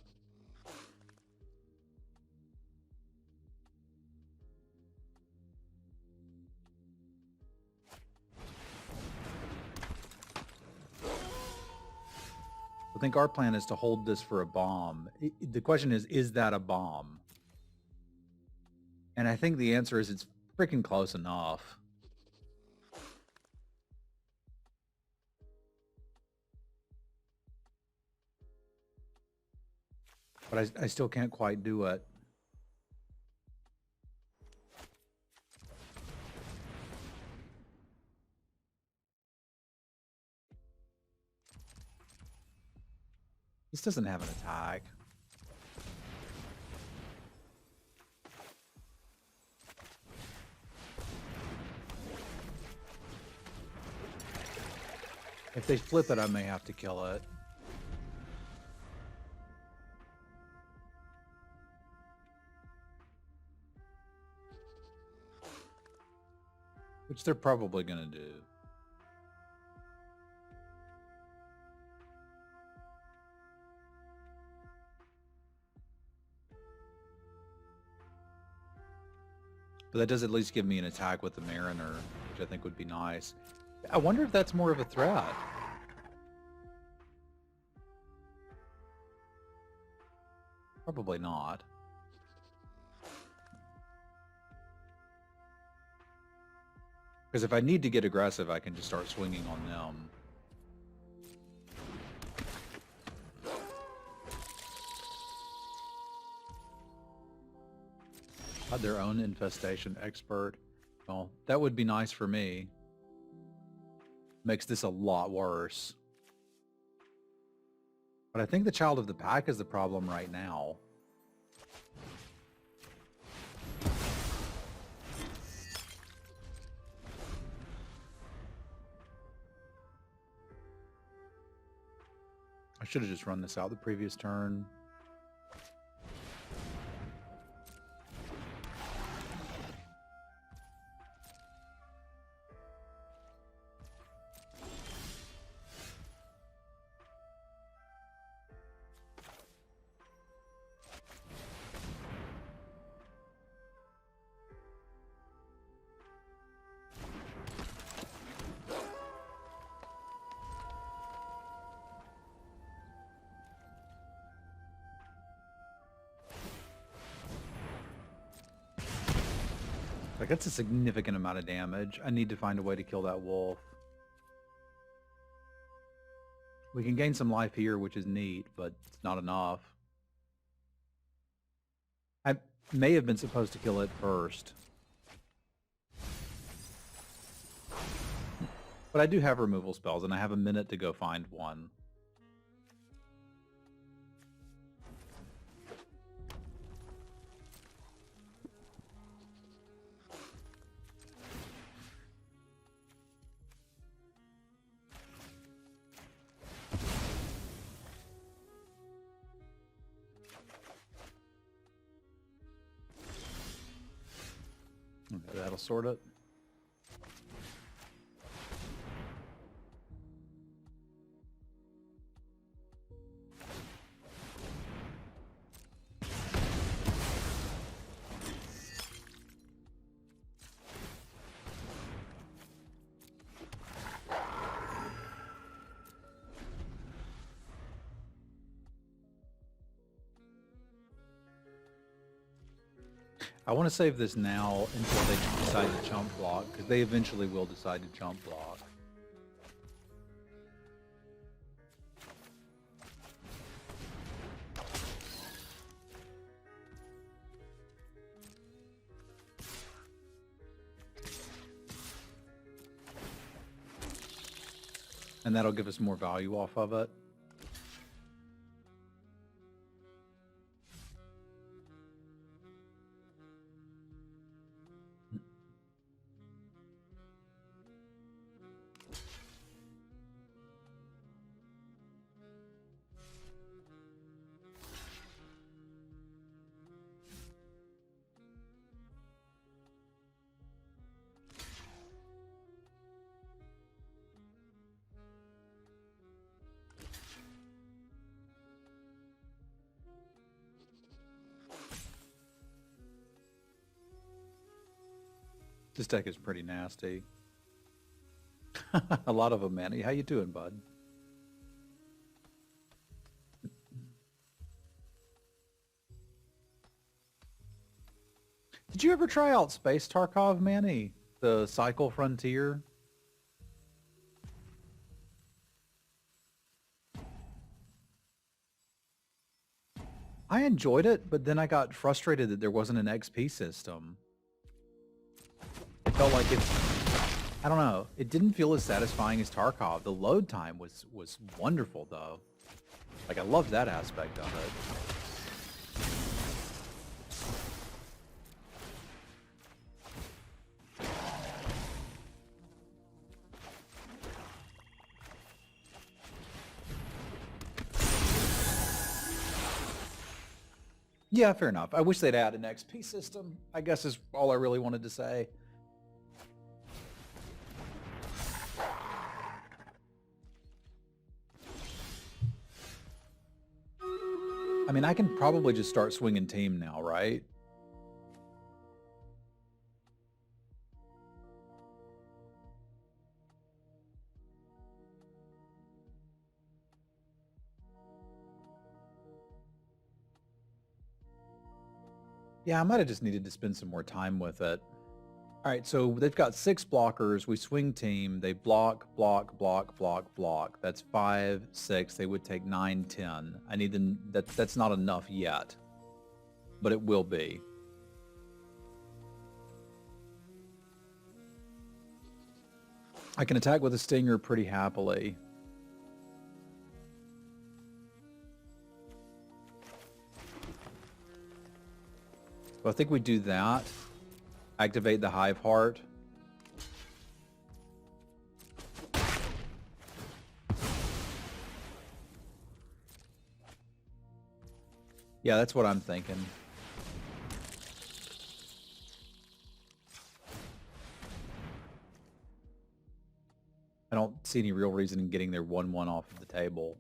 I think our plan is to hold this for a bomb. The question is that a bomb? And I think the answer is it's freaking close enough. But I still can't quite do it. This doesn't have an attack. If they flip it, I may have to kill it. Which they're probably going to do. But that does at least give me an attack with the Mariner, which I think would be nice. I wonder if that's more of a threat. Probably not. Because if I need to get aggressive, I can just start swinging on them. Their own infestation expert. Well, that would be nice for me. Makes this a lot worse. But I think the Child of the Pack is the problem right now. I should have just run this out the previous turn. Like, that's a significant amount of damage. I need to find a way to kill that wolf. We can gain some life here, which is neat, but it's not enough. I may have been supposed to kill it first. But I do have removal spells, and I have a minute to go find one. Okay, that'll sort it. I want to save this now until they decide to chump block, because they eventually will decide to chump block. And that'll give us more value off of it. This deck is pretty nasty. A lot of them, Manny. How you doing, bud? Did you ever try out Space Tarkov, Manny? The Cycle Frontier? I enjoyed it, but then I got frustrated that there wasn't an XP system. It felt like I don't know. It didn't feel as satisfying as Tarkov. The load time was wonderful, though. Like, I loved that aspect of it. Yeah, fair enough. I wish they'd add an XP system, I guess is all I really wanted to say. I mean, I can probably just start swinging team now, right? Yeah, I might have just needed to spend some more time with it. All right, so they've got 6 blockers. We swing team. They block, block, block, block, block. That's 5, 6. They would take 9, 10. I need them. That's not enough yet, but it will be. I can attack with a stinger pretty happily. So I think we do that. Activate the Hive Heart. Yeah, that's what I'm thinking. I don't see any real reason in getting their 1/1 off of the table.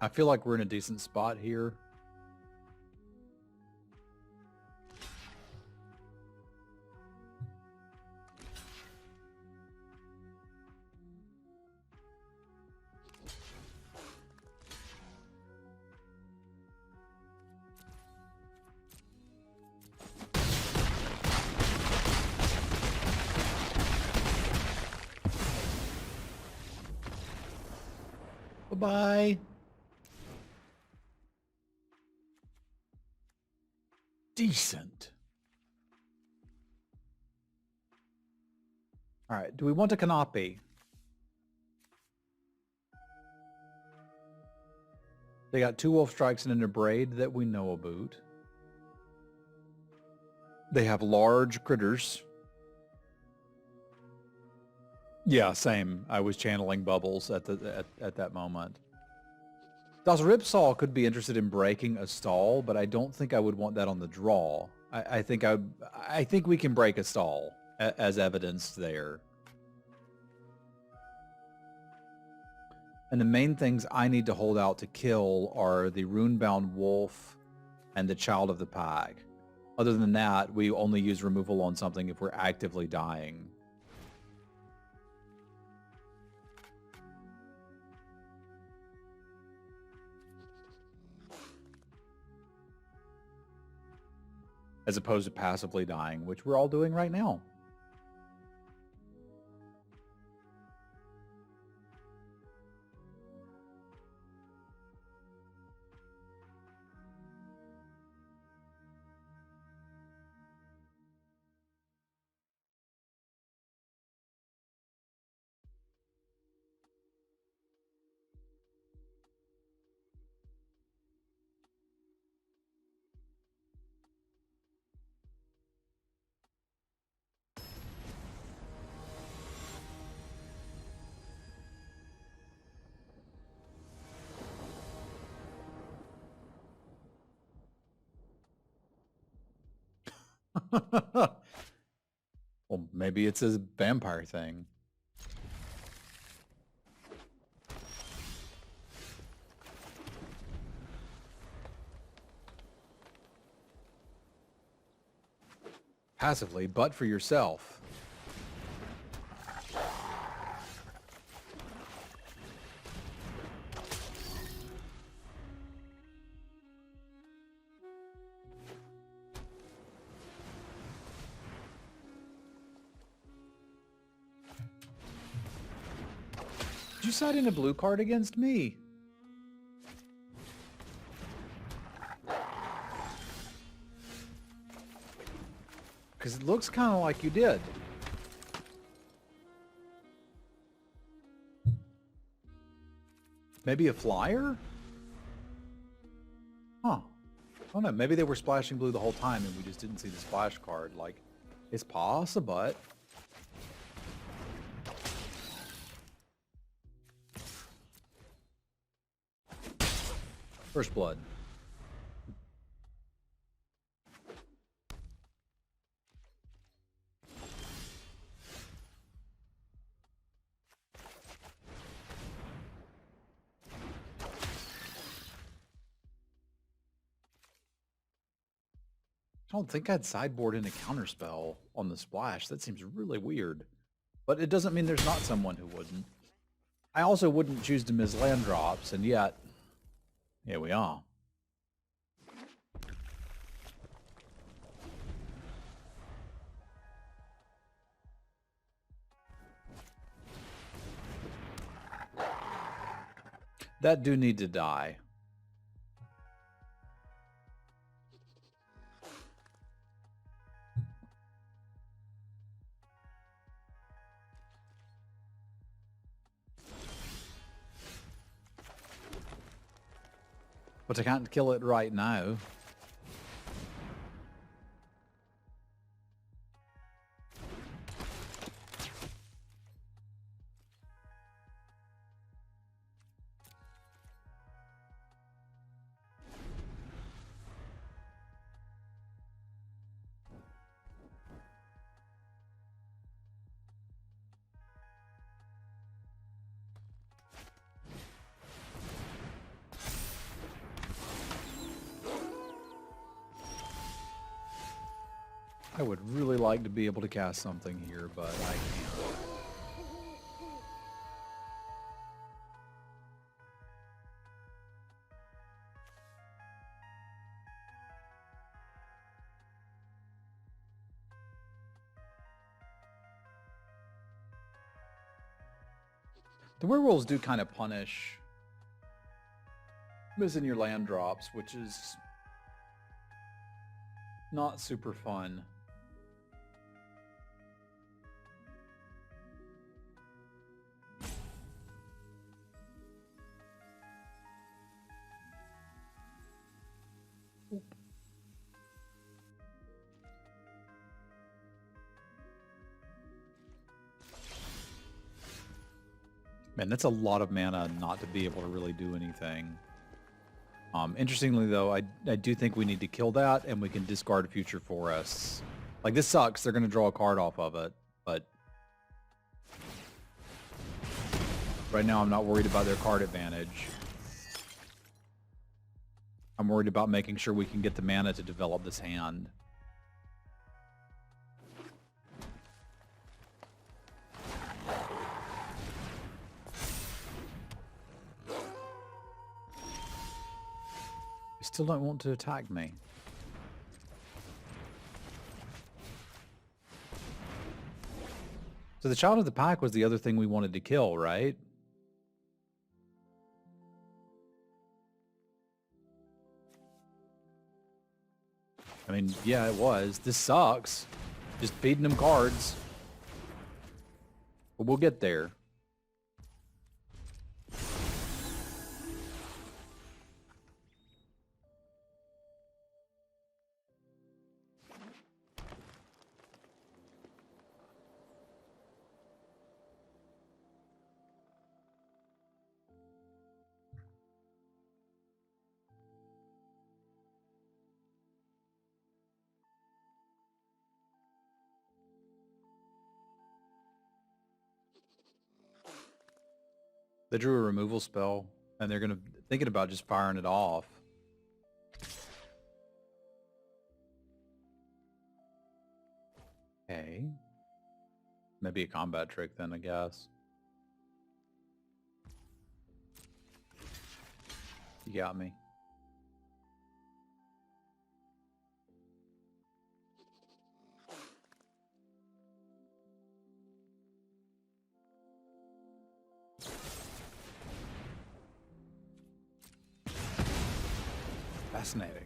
I feel like we're in a decent spot here. Bye-bye. Decent. All right, do we want a canopy? They got 2 wolf strikes and an braid that we know about. They have large critters. Yeah, same. I was channeling Bubbles at that moment. Das Ripsaw could be interested in breaking a stall, but I don't think I would want that on the draw. I think we can break a stall as evidenced there. And the main things I need to hold out to kill are the Runebound Wolf and the Child of the Pack. Other than that, we only use removal on something if we're actively dying. As opposed to passively dying, which we're all doing right now. Well, maybe it's a vampire thing. Passively, but for yourself. Did you side in a blue card against me? Because it looks kind of like you did. Maybe a flyer? Huh. I don't know. Maybe they were splashing blue the whole time and we just didn't see the splash card. Like, it's possible. First blood. I don't think I'd sideboard in a counterspell on the splash. That seems really weird. But it doesn't mean there's not someone who wouldn't. I also wouldn't choose to miss land drops, and yet, here we are. That do need to die. But I can't kill it right now. I would really like to be able to cast something here, but I can't. The werewolves do kind of punish missing your land drops, which is not super fun. Man, that's a lot of mana not to be able to really do anything. Interestingly, though, I do think we need to kill that, and we can discard future forests. Like, this sucks. They're going to draw a card off of it, but right now I'm not worried about their card advantage. I'm worried about making sure we can get the mana to develop this hand. Still don't want to attack me. So the Child of the Pack was the other thing we wanted to kill, right? I mean, yeah, it was. This sucks. Just feeding them cards. But we'll get there. They drew a removal spell, and they're thinking about just firing it off. Okay. Maybe a combat trick then, I guess. You got me. Fascinating.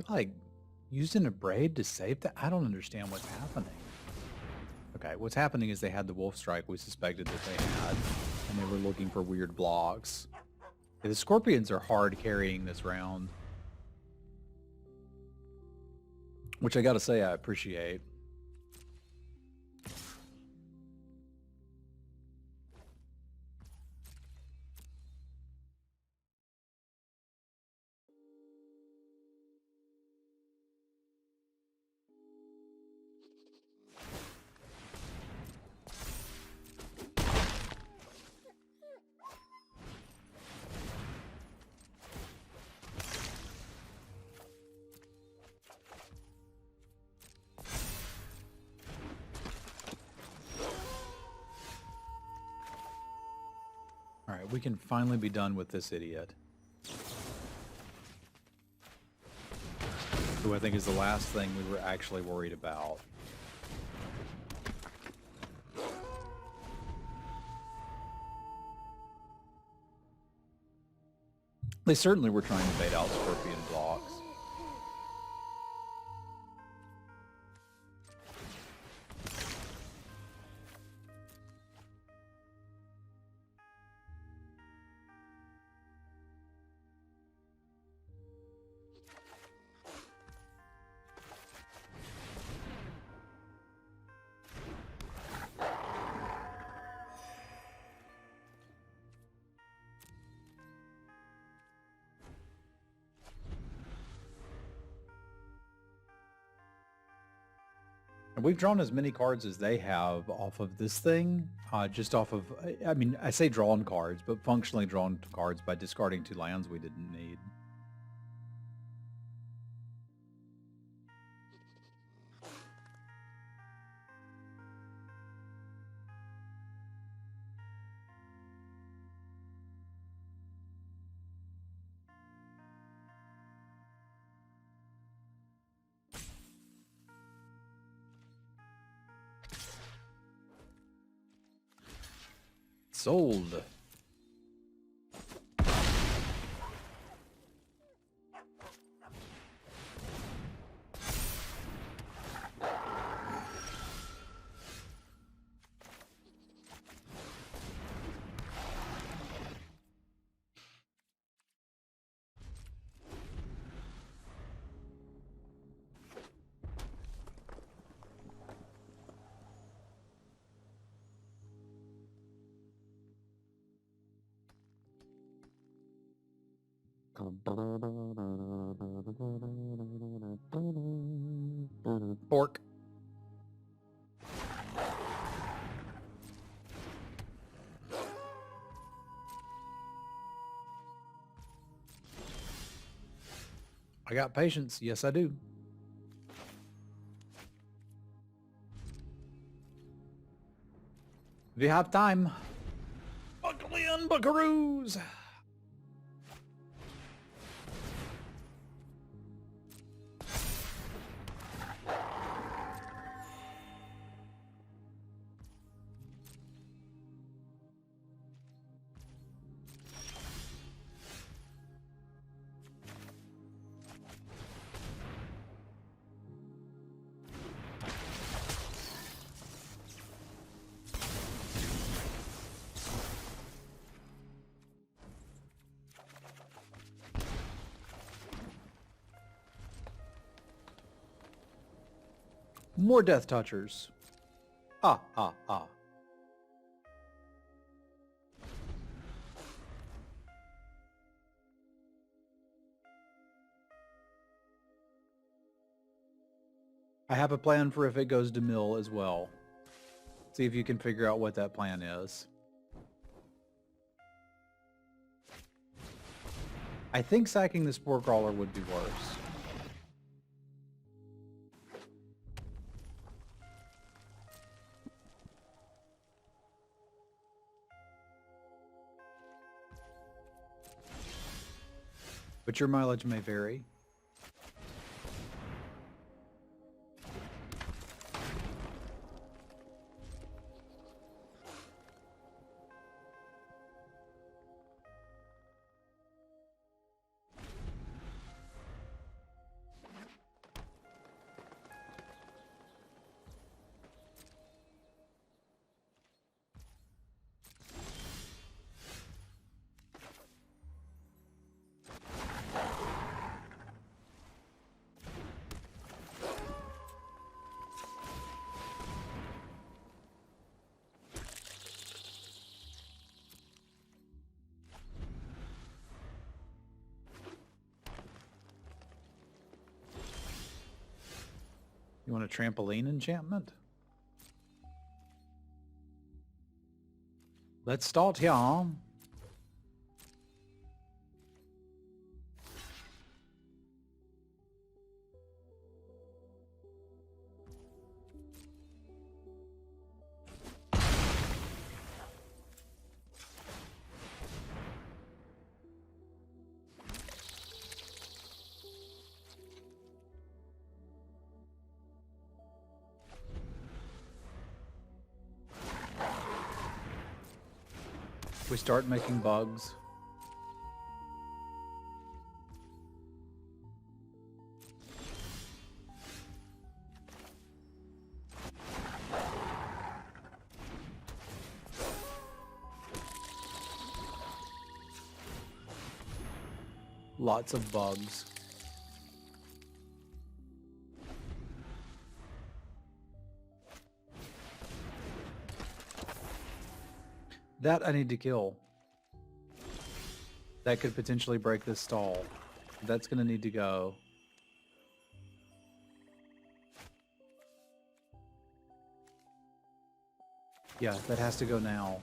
Like using a braid to save that? I don't understand what's happening. Okay, what's happening is they had the wolf strike we suspected that they had, and they were looking for weird blocks. Yeah, the scorpions are hard carrying this round, which I gotta say I appreciate. All right, we can finally be done with this idiot, who I think is the last thing we were actually worried about. They certainly were trying to bait out scorpion blocks. We've drawn as many cards as they have off of this thing, just off of, I mean, I say drawn cards, but functionally drawn cards by discarding 2 lands we didn't need. Sold. Pork. I got patience. Yes, I do. If you have time, buckle in, buckaroos. More Death Touchers. Ah. I have a plan for if it goes to mill as well. See if you can figure out what that plan is. I think sacking the Spore Crawler would be worse. But your mileage may vary. You want a trampoline enchantment? Let's start here. We start making bugs. Lots of bugs. That I need to kill. That could potentially break this stall. That's going to need to go. Yeah, that has to go now.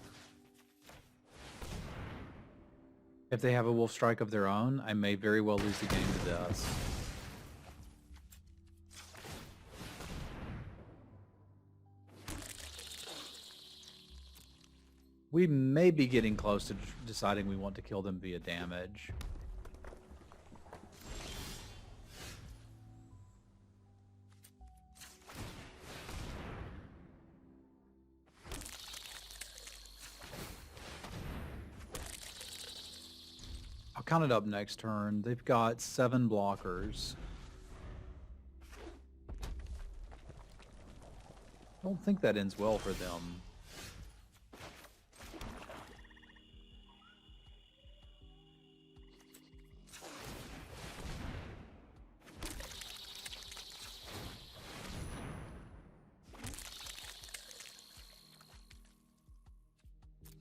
If they have a wolf strike of their own, I may very well lose the game to this. We may be getting close to deciding we want to kill them via damage. I'll count it up next turn. They've got 7 blockers. I don't think that ends well for them.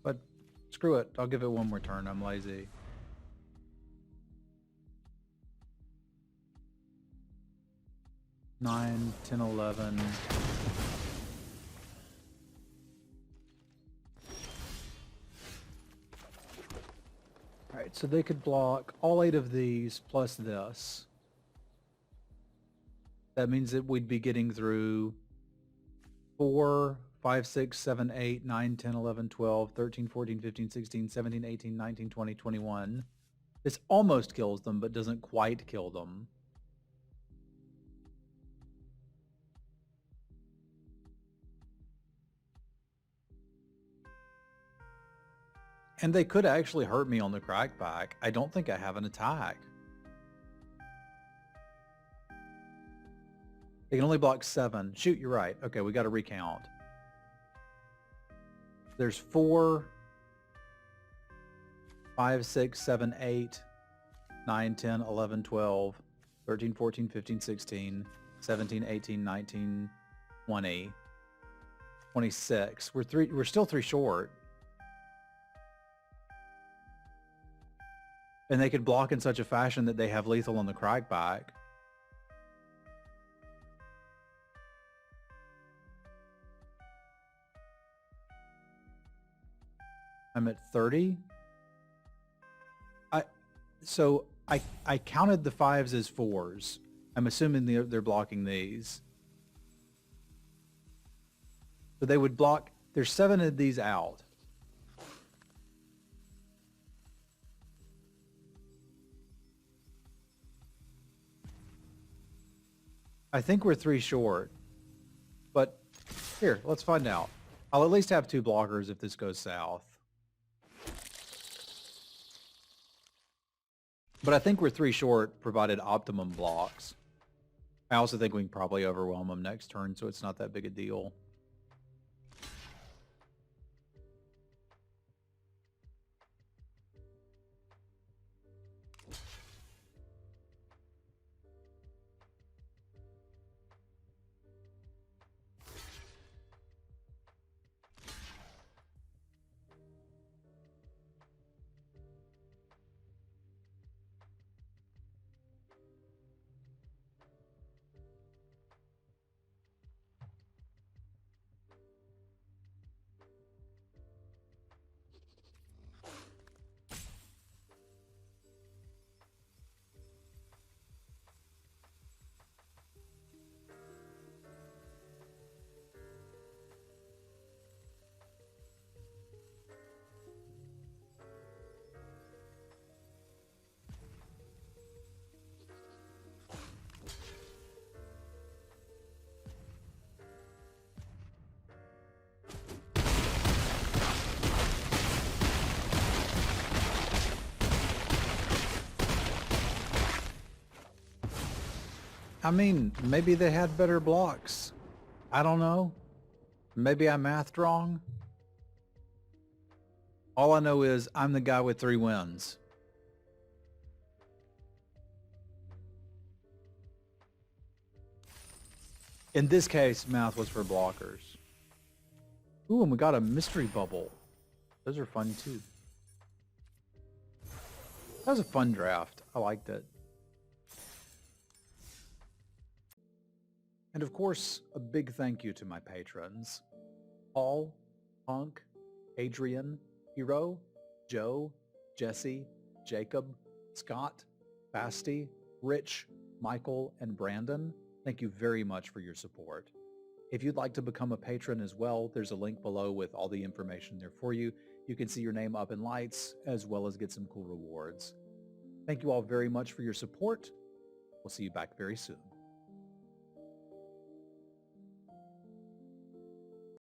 But screw it. I'll give it one more turn. I'm lazy. Nine, 10, 11. Alright, so they could block all 8 of these plus this. That means that we'd be getting through 4, 5, 6, 7, 8, 9, 10, 11, 12, 13, 14, 15, 16, 17, 18, 19, 20, 21. This almost kills them, but doesn't quite kill them. And they could actually hurt me on the crackback. I don't think I have an attack. They can only block 7. Shoot, you're right. Okay, we got to recount. There's 4, 5, 6, 7, 8, 9, 10, 11, 12, 13, 14, 15, 16, 17, 18, 19, 20, 26. We're still 3 short. And they could block in such a fashion that they have lethal on the crackback. I'm at 30. So I counted the 5s as 4s. I'm assuming they're blocking these. So they would block. There's 7 of these out. I think we're 3 short, but here, let's find out. I'll at least have 2 blockers if this goes south. But I think we're 3 short, provided optimum blocks. I also think we can probably overwhelm them next turn, so it's not that big a deal. I mean, maybe they had better blocks. I don't know. Maybe I mathed wrong. All I know is I'm the guy with 3 wins. In this case, math was for blockers. Ooh, and we got a mystery bubble. Those are fun too. That was a fun draft. I liked it. And of course, a big thank you to my patrons. Paul, Punk, Adrian, Hero, Joe, Jesse, Jacob, Scott, Basti, Rich, Michael, and Brandon. Thank you very much for your support. If you'd like to become a patron as well, there's a link below with all the information there for you. You can see your name up in lights as well as get some cool rewards. Thank you all very much for your support. We'll see you back very soon.